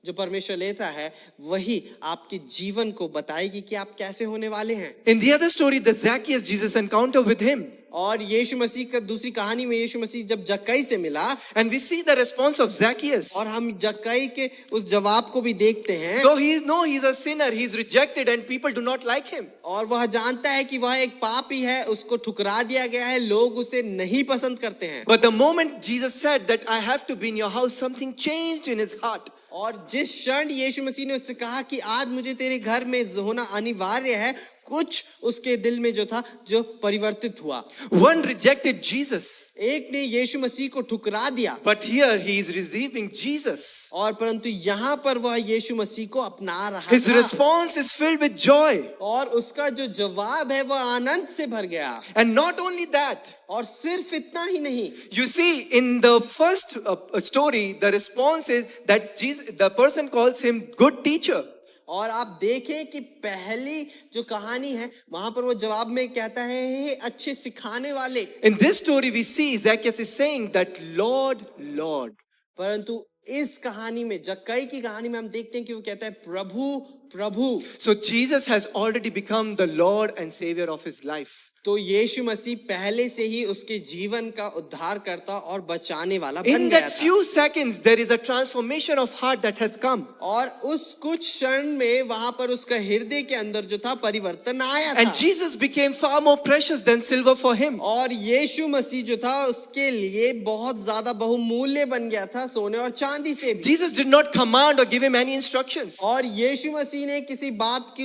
जो परमेश्वर लेता है, वही आपके जीवन को बताएगी कि आप कैसे होने वाले हैं। In the other story, the Zacchaeus, Jesus encounter with him. और यीशु मसीह का दूसरी कहानी में यीशु मसीह जब जक्कई से मिला, And we see the response of Zacchaeus. और हम जक्कई के उस जवाब को भी देखते हैं। Though he's a sinner, he's rejected and people do not like him. और वह जानता है कि वह एक पापी है, उसको ठुकरा दिया गया है, लोग उसे नहीं पसंद करते हैं। But the moment Jesus said that I have to be in your house, something changed in his heart. और जिस क्षण यीशु मसीह ने उससे कहा कि आज मुझे तेरे घर में होना अनिवार्य है, कुछ उसके दिल में जो था जो परिवर्तित हुआ। One rejected Jesus, एक ने यीशु मसीह को ठुकरा दिया, but here he is receiving Jesus. और परंतु यहाँ पर वह यीशु मसीह को अपना रहा His था, response is filled with joy. और उसका जो जवाब है वह आनंद से भर गया। And not only that, और सिर्फ इतना ही नहीं, you see in the first story, the response is that the person calls him good teacher. और आप देखें कि पहली जो कहानी है वहां पर वो जवाब में कहता है हे अच्छे सिखाने वाले। In this story we see Zacchaeus is saying that Lord, Lord. परंतु इस कहानी में, जक्कई की कहानी में हम देखते हैं कि वो कहता है प्रभु प्रभु। So Jesus has already become the Lord and Savior of his life. तो यीशु मसीह पहले से ही उसके जीवन का उद्धारकर्ता और बचाने वाला बन In गया that था। few seconds there is a transformation of heart that has come. और उस कुछ क्षण में वहां पर उसका हृदय के अंदर जो था परिवर्तन आया था। And Jesus became far more precious than silver for him. और यीशु मसीह जो था उसके लिए बहुत ज्यादा बहुमूल्य बन गया था सोने और चांदी से भी। Jesus did not command or give him any instructions. और यीशु मसीह ने किसी बात की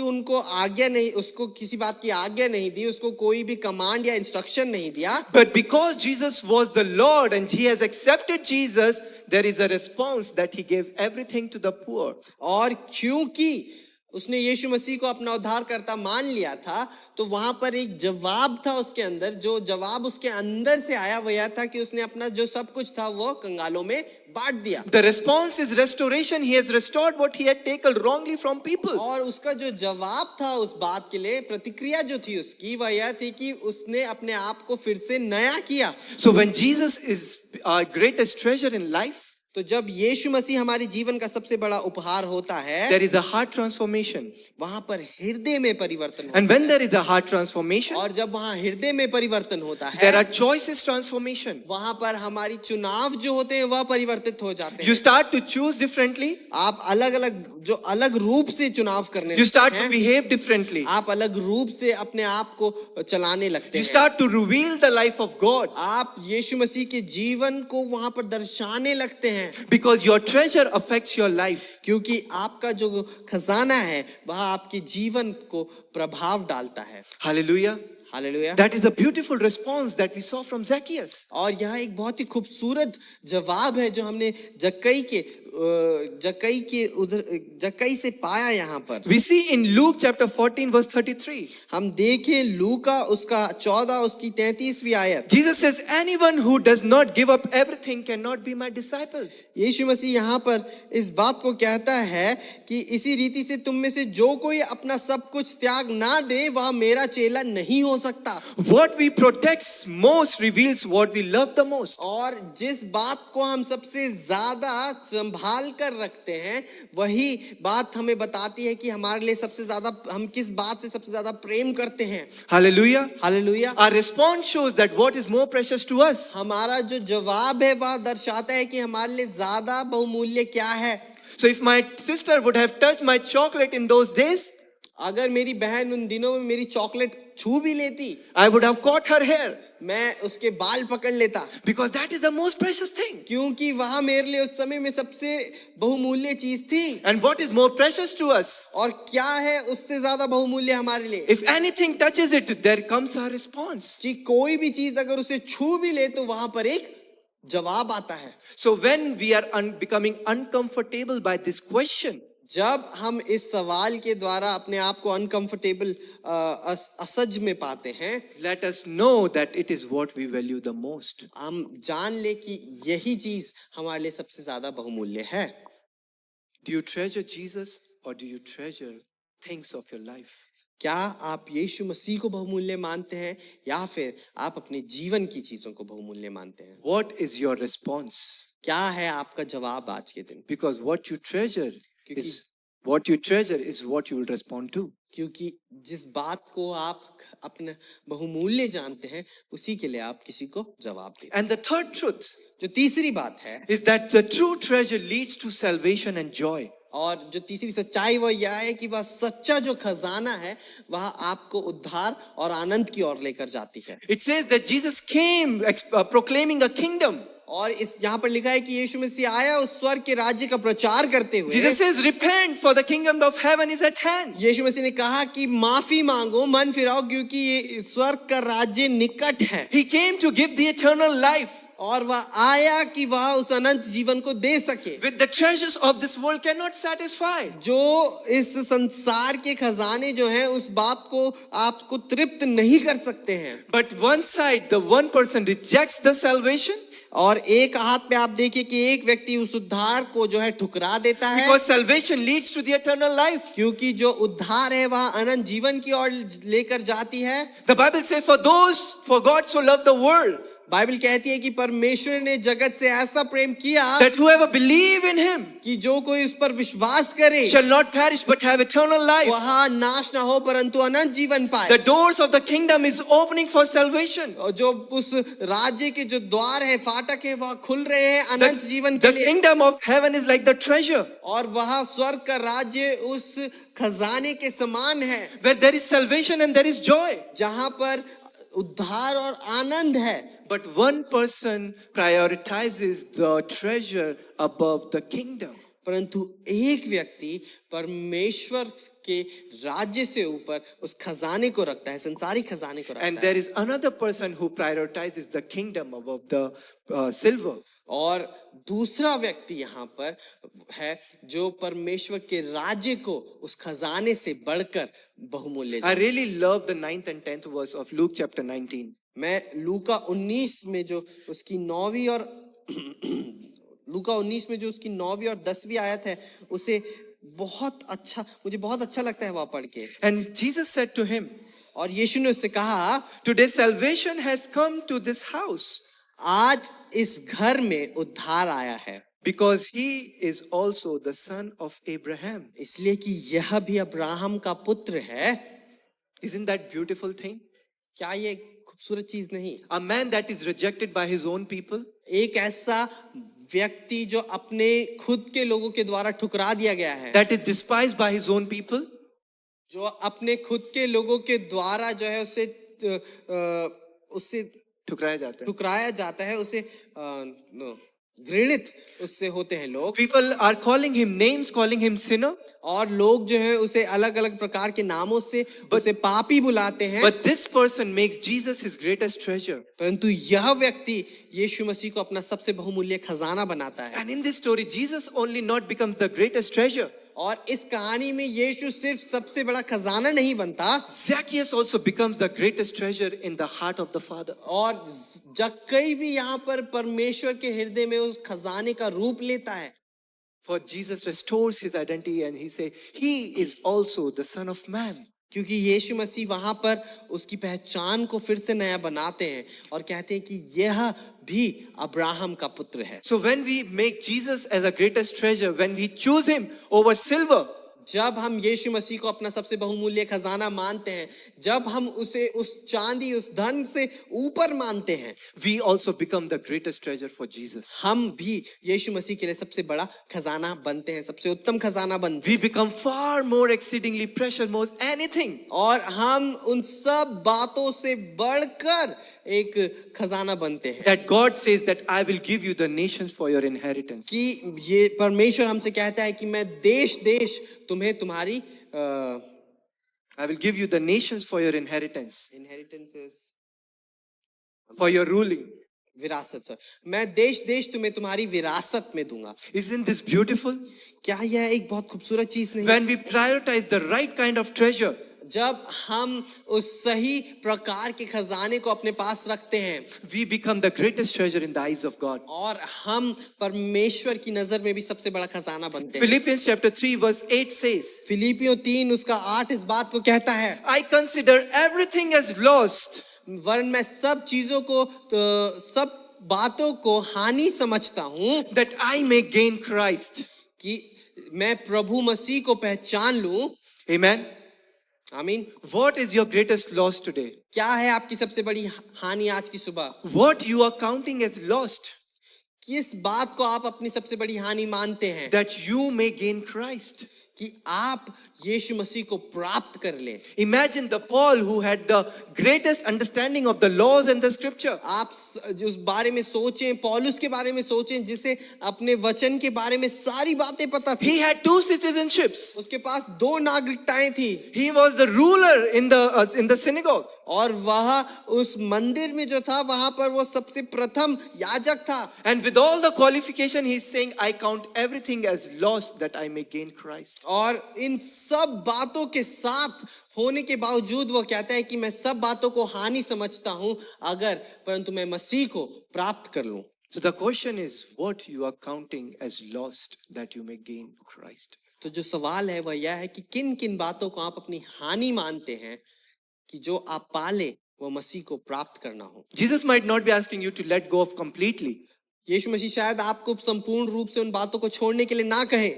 उसको किसी बात की आज्ञा नहीं दी, उसको कोई भी कमांड या इंस्ट्रक्शन नहीं दिया, But because Jesus was the Lord and he has accepted Jesus, there is a response that he gave everything to the poor. और क्योंकि उसने यीशु मसीह को अपना उद्धारकर्ता मान लिया था, तो वहां पर एक जवाब था उसके अंदर। जो जवाब उसके अंदर से आया वो यह था कि उसने अपना जो सब कुछ था वो कंगालों में बांट दिया। The response is restoration. He has restored what he had taken wrongly from people. और उसका जो जवाब था उस बात के लिए, प्रतिक्रिया जो थी उसकी, वह यह थी कि उसने अपने आप को फिर से नया किया। So when Jesus is our greatest treasure in life, तो जब यीशु मसीह हमारे जीवन का सबसे बड़ा उपहार होता है, there is a heart transformation. वहां पर हृदय में परिवर्तन होता And when there is a heart transformation, है। और जब वहां हृदय में परिवर्तन होता there है, are choices transformation. वहां पर हमारी चुनाव जो होते हैं वह परिवर्तित हो जाते You हैं। start to choose differently. आप अलग अलग जो अलग रूप से चुनाव करने You start लगते to हैं। behave differently. आप अलग रूप से अपने आप को चलाने लगते You हैं। start to reveal the life of God आप यीशु मसीह के जीवन को वहां पर दर्शाने लगते हैं, because your treasure affects your life. क्योंकि आपका जो खजाना है वह आपके जीवन को प्रभाव डालता है। Hallelujah. Hallelujah. That is a beautiful response that we saw from Zacchaeus. और यह एक बहुत ही खूबसूरत जवाब है जो हमने जक्कई से पाया यहाँ पर। We see in Luke chapter 14 verse 33. हम देखें लूका उसका 14 उसकी 33वीं आयत। Jesus says, anyone who does not give up everything cannot be my disciple. यीशु मसीह यहाँ पर इस बात को कहता है कि इसी रीति से तुम में से जो कोई अपना सब कुछ त्याग ना दे वह मेरा चेला नहीं हो सकता। What we protect most reveals what we love the most. और जिस बात को हम सबसे ज्यादा संभाल कर रखते हैं वही बात हमें बताती है कि हमारे लिए सबसे ज्यादा हम किस बात से सबसे ज्यादा प्रेम करते हैं। Hallelujah. Hallelujah. Our response shows that what is more precious to us. हमारा जो जवाब है वह दर्शाता है कि हमारे लिए ज्यादा बहुमूल्य क्या है। So if my sister would have touched my chocolate in those days, अगर मेरी बहन उन दिनों में मेरी चॉकलेट छू भी लेती, I would have caught her hair मैं उसके बाल पकड़ लेता, because that is the most precious thing. क्योंकि वह मेरे लिए उस समय में सबसे बहुमूल्य चीज थी। And what is more precious to us? और क्या है उससे ज्यादा बहुमूल्य हमारे लिए? If anything touches it, there comes a response. कि कोई भी चीज अगर उसे छू भी ले तो वहां पर एक जवाब आता है। So when we are becoming uncomfortable by this question, जब हम इस सवाल के द्वारा अपने आप को अनकंफर्टेबल असज में पाते हैं, let us know that it is what we value the most. हम जान ले कि यही चीज हमारे लिए सबसे ज्यादा बहुमूल्य है। Do you treasure Jesus or do you treasure things of your life? क्या आप यीशु मसीह को बहुमूल्य मानते हैं या फिर आप अपने जीवन की चीजों को बहुमूल्य मानते हैं? What is your response? क्या है आपका जवाब आज के दिन? Because what you treasure is what you will respond to. क्योंकि जिस बात को आप अपना बहुमूल्य जानते हैं उसी के लिए आप किसी को जवाब देते हैं। And the third truth जो तीसरी बात है, is that the true treasure leads to salvation and joy. और जो तीसरी सच्चाई वह यह है कि वह सच्चा जो खजाना है वह आपको उद्धार और आनंद की ओर लेकर जाती है। It says that Jesus came proclaiming a kingdom. और इस यहाँ पर लिखा है कि यीशु मसीह आया उस स्वर्ग के राज्य का प्रचार करते हुए। Jesus says, repent for the kingdom of heaven is at hand. यीशु मसीह ने कहा कि माफी मांगो, मन फिराओ, क्योंकि ये स्वर्ग का राज्य निकट है। He came to give the eternal life. और वह आया कि वह उस अनंत जीवन को दे सके। With the treasures of this world cannot satisfy. जो इस संसार के खजाने जो हैं उस बात को आपको तृप्त नहीं कर सकते हैं। But one side, the one person rejects the salvation. और एक हाथ पे आप देखिए कि एक व्यक्ति उस उद्धार को जो है ठुकरा देता है, Because salvation leads to the eternal life. क्योंकि जो उद्धार है वह अनंत जीवन की ओर लेकर जाती है। The Bible says, for God so loved the world, Bible कहती है कि परमेश्वर ने जगत से ऐसा प्रेम किया that whoever believe in him कि जो कोई उस पर विश्वास करे shall not perish but have eternal life. वह नाश ना हो परंतु अनंत जीवन पाए। The doors of the kingdom is opening for salvation. और जो उस राज्य के जो द्वार है, फाटक है, वह खुल रहे हैं अनंत जीवन के The लिए। kingdom of heaven is like the treasure, और वह स्वर्ग का राज्य उस खजाने के समान है where there is salvation and there is joy. जहां पर उद्धार और आनंद है। But one person prioritizes the treasure above the kingdom. परंतु एक व्यक्ति परमेश्वर के राज्य से ऊपर उस खजाने को रखता है, संसारिक खजाने को रखता And है। there is another person who prioritizes the kingdom above the silver. और दूसरा व्यक्ति यहाँ पर है जो परमेश्वर के राज्य को उस खजाने से बढ़कर बहुमूल्य I really love the 9th and 10th verse of Luke chapter 19. मैं लूका 19 में जो उसकी 9वीं और लूका 19 में जो उसकी 9वीं और 10वीं आयत है उसे मुझे बहुत अच्छा लगता है वह पढ़ के। And Jesus said to him, और यीशु ने उससे कहा, today salvation has come to this house आज इस घर में उद्धार आया है, because he is also the son of Abraham. इसलिए कि यह भी अब्राहम का पुत्र है। Isn't that beautiful thing? क्या ये खूबसूरत चीज नहीं? A man that is rejected by his own people, एक ऐसा व्यक्ति जो अपने खुद के लोगों के द्वारा ठुकरा दिया गया है, that is despised by his own people, जो अपने खुद के लोगों के द्वारा जो है उससे ठुकराया जाता है. ठुकराया जाता है, उसे घृणित उससे होते हैं लोग। People are calling him names, calling him sinner. और लोग जो है उसे अलग अलग प्रकार के नामों से उसे पापी बुलाते हैं। But this person makes Jesus his greatest treasure. परंतु यह व्यक्ति यीशु मसीह को अपना सबसे बहुमूल्य खजाना बनाता है। And in this story, Jesus only not becomes the greatest treasure. और इस कहानी में यीशु सिर्फ सबसे बड़ा खजाना नहीं बनता, Zacchaeus also becomes the greatest treasure in the heart of the Father. और जक्कई भी यहाँ पर परमेश्वर के हृदय में उस खजाने का रूप लेता है। For Jesus restores his identity and he says, he is also the Son of Man. क्योंकि यीशु मसीह वहां पर उसकी पहचान को फिर से नया बनाते हैं और कहते हैं कि यह भी अब्राहम का पुत्र है। So when we make Jesus as a greatest treasure, when we choose him over silver, जब हम यीशु मसीह को अपना सबसे बहुमूल्य खजाना मानते हैं, जब हम उसे उस चांदी उस धन से ऊपर मानते हैं, we also become the greatest treasure for Jesus. हम भी यीशु मसीह के लिए सबसे बड़ा खजाना बनते हैं, सबसे उत्तम खजाना बनते हैं। We become far more exceedingly precious more than anything. और हम उन सब बातों से बढ़कर एक खजाना बनते हैं। That God says that I will give you the nations for your inheritance. कि ये परमेश्वर हमसे कहता है कि मैं देश देश तुम्हें तुम्हारी I will give you the nations for your inheritance, inheritances for your ruling. विरासत, मैं देश देश तुम्हें तुम्हारी विरासत में दूंगा। Isn't this beautiful? क्या यह एक बहुत खूबसूरत चीज नहीं? When we prioritize the right kind of treasure, जब हम उस सही प्रकार के खजाने को अपने पास रखते हैं, we become the greatest treasure in the eyes of God. और हम परमेश्वर की नजर में भी सबसे बड़ा खजाना बनते हैं। Philippians chapter 3 verse 8 says, फिलिपियों 3 उसका 8 इस बात को कहता है, I consider everything as lost वरन मैं सब चीजों को सब बातों को हानि समझता हूँ, that I may gain Christ. कि मैं प्रभु मसीह को पहचान लूं। Amen. आमीन। What is your greatest loss today? क्या है आपकी सबसे बड़ी हानि आज की सुबह? What you are counting as lost, किस बात को आप अपनी सबसे बड़ी हानि मानते हैं? that you may gain Christ. कि आप यीशु मसीह को प्राप्त कर लें। Imagine the Paul who had the greatest understanding of the laws and the scripture. आप उस बारे में सोचें, पौलुस के बारे में सोचें जिसे अपने वचन के बारे में सारी बातें पता थी। He had two citizenships. उसके पास 2 नागरिकताएं थी। He was the ruler in the synagogue. और वह उस मंदिर में जो था वहां पर वो सबसे प्रथम याजक था। And with all the qualification, he's saying, I count everything as lost that I may gain Christ. और इन सब बातों के साथ होने के बावजूद वो कहता है कि मैं सब बातों को हानि समझता हूं परंतु मैं मसीह को प्राप्त कर लूं। So the question is, what you are counting as lost that you may gain Christ? तो जो सवाल है वह यह है कि किन किन बातों को आप अपनी हानि मानते हैं कि जो आप पाले वो मसीह को प्राप्त करना हो। Jesus might not be asking you to let go of completely, यीशु मसीह शायद आपको संपूर्ण रूप से उन बातों को छोड़ने के लिए ना कहे,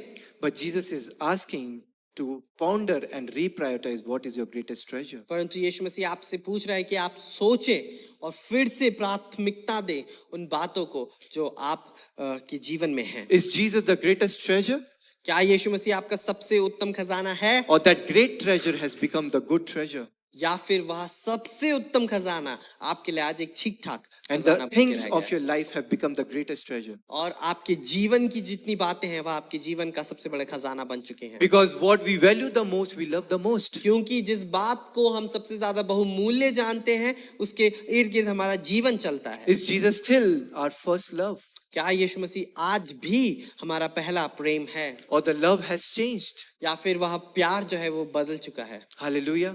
but Jesus is asking to ponder and reprioritize what is your greatest treasure. परंतु यीशु मसीह आपसे पूछ रहा है कि आप सोचें और फिर से प्राथमिकता दें उन बातों को जो आप के जीवन में हैं। Is Jesus the greatest treasure? क्या यीशु मसीह आपका सबसे उत्तम खजाना है? Or that great treasure has become the good treasure? या फिर वह सबसे उत्तम खजाना आपके लिए आज एक ठीक ठाक And खजाना the बन के things रह of गया your life have become the greatest treasure. और आपके जीवन की जितनी बातें हैं वह आपके जीवन का सबसे बड़ा खजाना बन चुके हैं Because what we value the most, we love the most. क्योंकि जिस बात को हम सबसे ज्यादा बहुमूल्य जानते हैं उसके इर्द गिर्द हमारा जीवन चलता है Is Jesus still our first love? क्या यीशु मसीह आज भी हमारा पहला प्रेम है Or the love has changed? या फिर वह प्यार जो है वो बदल चुका है Hallelujah.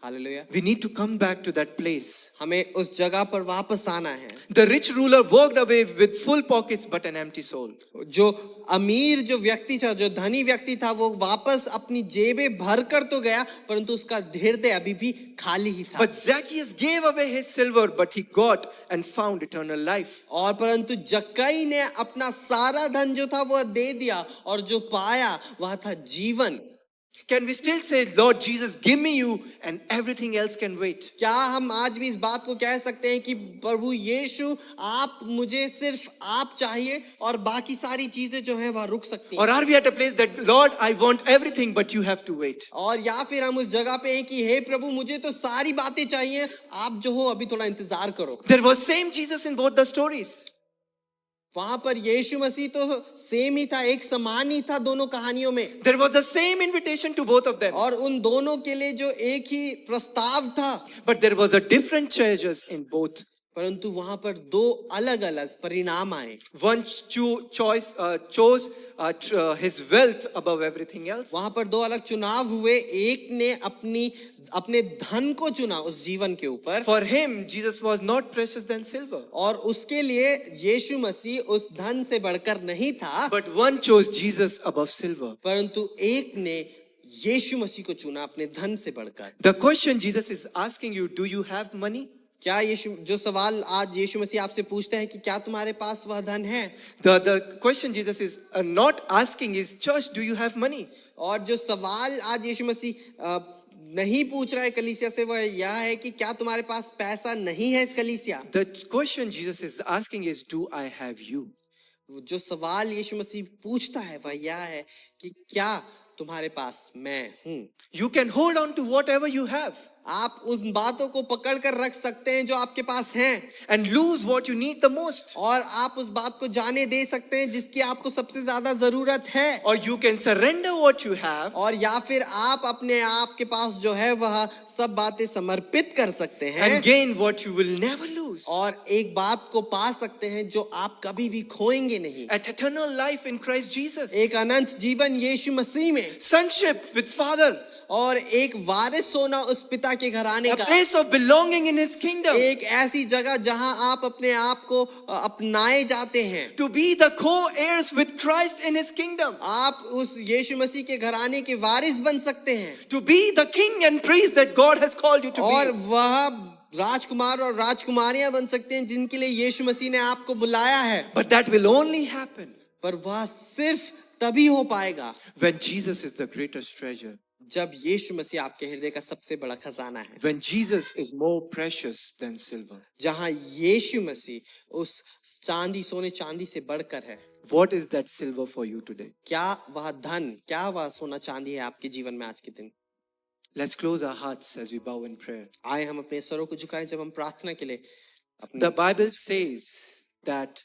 Hallelujah We need to come back to that place. हमें उस जगह पर वापस आना है The rich ruler walked away with full pockets but an empty soul. जो अमीर जो व्यक्ति था जो धनी व्यक्ति था वो वापस अपनी जेबें भर कर तो गया परंतु उसका हृदय अभी भी खाली ही था But Zacchaeus gave away his silver, but he got and found eternal life. और परंतु जक्कई ने अपना सारा धन जो था वह दे दिया और जो पाया वह था जीवन Can we still say, Lord Jesus, give me you, and everything else can wait? क्या हम आज भी इस बात को कह सकते हैं कि प्रभु यीशु आप मुझे सिर्फ आप चाहिए और बाकी सारी चीजें जो हैं वह रुक सकती हैं Or are we at a place that, Lord, I want everything, but you have to wait? और या फिर हम उस जगह पे हैं कि हे प्रभु मुझे तो सारी बातें चाहिए आप जो हो अभी थोड़ा इंतजार करो There was same Jesus in both the stories. वहां पर यीशु मसीह तो सेम ही था एक समान ही था दोनों कहानियों में There was the same invitation to both of them. और उन दोनों के लिए जो एक ही प्रस्ताव था But there was a different treasures in both. परंतु वहां पर दो अलग अलग परिणाम आए One chose his wealth above everything else. वहां पर दो अलग चुनाव हुए एक ने अपने धन को चुना उस जीवन के ऊपर For him, Jesus was not precious than silver. और उसके लिए यीशु मसीह उस धन से बढ़कर नहीं था But one chose Jesus above silver. परंतु एक ने यीशु मसीह को चुना अपने धन से बढ़कर The question Jesus is asking you, do you have money? क्या यीशु जो सवाल आज यीशु मसीह आपसे पूछते हैं कि क्या तुम्हारे पास वह धन है The question Jesus is not asking is, church, do you have money? और जो सवाल आज यीशु मसीह नहीं पूछ रहा है कलीसिया से वह यह है कि क्या तुम्हारे पास पैसा नहीं है कलीसिया The question Jesus is asking is, do I have you? जो सवाल यीशु मसीह पूछता है वह यह है कि क्या तुम्हारे पास मैं हूं You can hold on to whatever you have आप उन बातों को पकड़ कर रख सकते हैं जो आपके पास हैं and lose what you need the most. और आप उस बात को जाने दे सकते हैं जिसकी आपको सबसे ज्यादा जरूरत है Or you can surrender what you have और या फिर आप अपने आप के पास जो है वह सब बातें समर्पित कर सकते हैं and gain what you will never lose. और एक बात को पा सकते हैं जो आप कभी भी खोएंगे नहीं At eternal life in Christ Jesus. एक अनंत जीवन यीशु मसीह में Sonship with Father. और एक वारिस होना उस पिता के घराने A का place of belonging in His kingdom. एक ऐसी जगह जहां आप अपने आप को अपनाए जाते हैं To be the co-heirs with Christ in His kingdom. आप उस यीशु मसीह के घराने के वारिस बन सकते हैं To be the king and priest that God has called you to और be. वह राजकुमार और राजकुमारियां बन सकते हैं जिनके लिए यीशु मसीह ने आपको बुलाया है But that will only happen पर वह सिर्फ तभी हो पाएगा when Jesus is the greatest treasure. जब यीशु मसीह आपके हृदय का सबसे बड़ा खजाना है When Jesus is more precious than silver. जहां यीशु मसीह उस चांदी सोने चांदी से बढ़कर है What is that silver for you today? क्या वह धन क्या वह सोना चांदी है आपके जीवन में आज के दिन Let's close our hearts as we bow in prayer. आए हम अपने स्वरों को झुकाएं जब हम प्रार्थना के लिए The Bible says that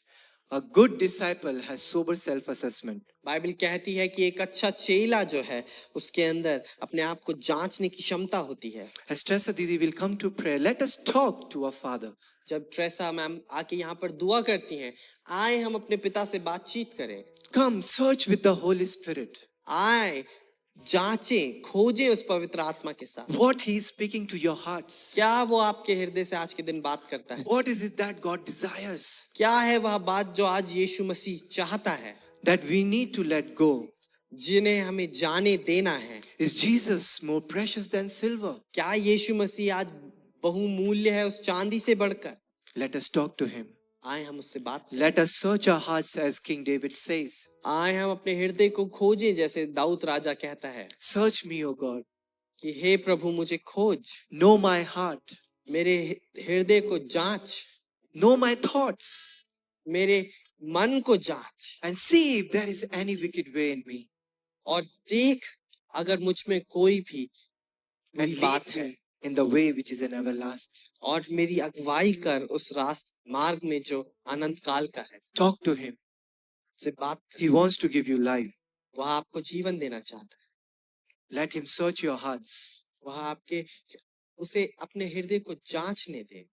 a good disciple has sober self-assessment. Bible कहती है कि एक अच्छा चेला जो है उसके अंदर अपने आप को जांचने की क्षमता होती है As Tressa Didi will come to prayer, let us talk to our Father. जब ट्रेसा मैम आके यहाँ पर दुआ करती हैं आए हम अपने पिता से बातचीत करें Come, search with the Holy Spirit. आए जांचें खोजें उस पवित्र आत्मा के साथ What He is speaking to your hearts. क्या वो आपके हृदय से आज के दिन बात करता है What is it that God desires? क्या है वह बात जो आज यीशु मसीह चाहता है That we need to let go. जिन्हें हमें जाने देना है Is Jesus more precious than silver? क्या यीशु मसीह आज बहुमूल्य है उस चांदी से बढ़कर Let us talk to Him. आए हम उससे बात करें Let us search our hearts as King David says. आए हम अपने हृदय को खोजें जैसे दाऊद राजा कहता है Search me, O God. कि हे प्रभु मुझे खोज Know my heart. मेरे हृदय को जांच Know my thoughts. मेरे मन को जांच And see if there is any wicked way in me. और देख अगर मुझ में कोई भी And बुरी बात lead है me in the way which is an everlasting. और मेरी अगुवाई कर उस रास्ते मार्ग में जो अनंत काल का है। Talk to him. से बात, He wants to give you life. वह आपको जीवन देना चाहता है। Let him search your hearts. वह आपके उसे अपने हृदय को जांचने दे।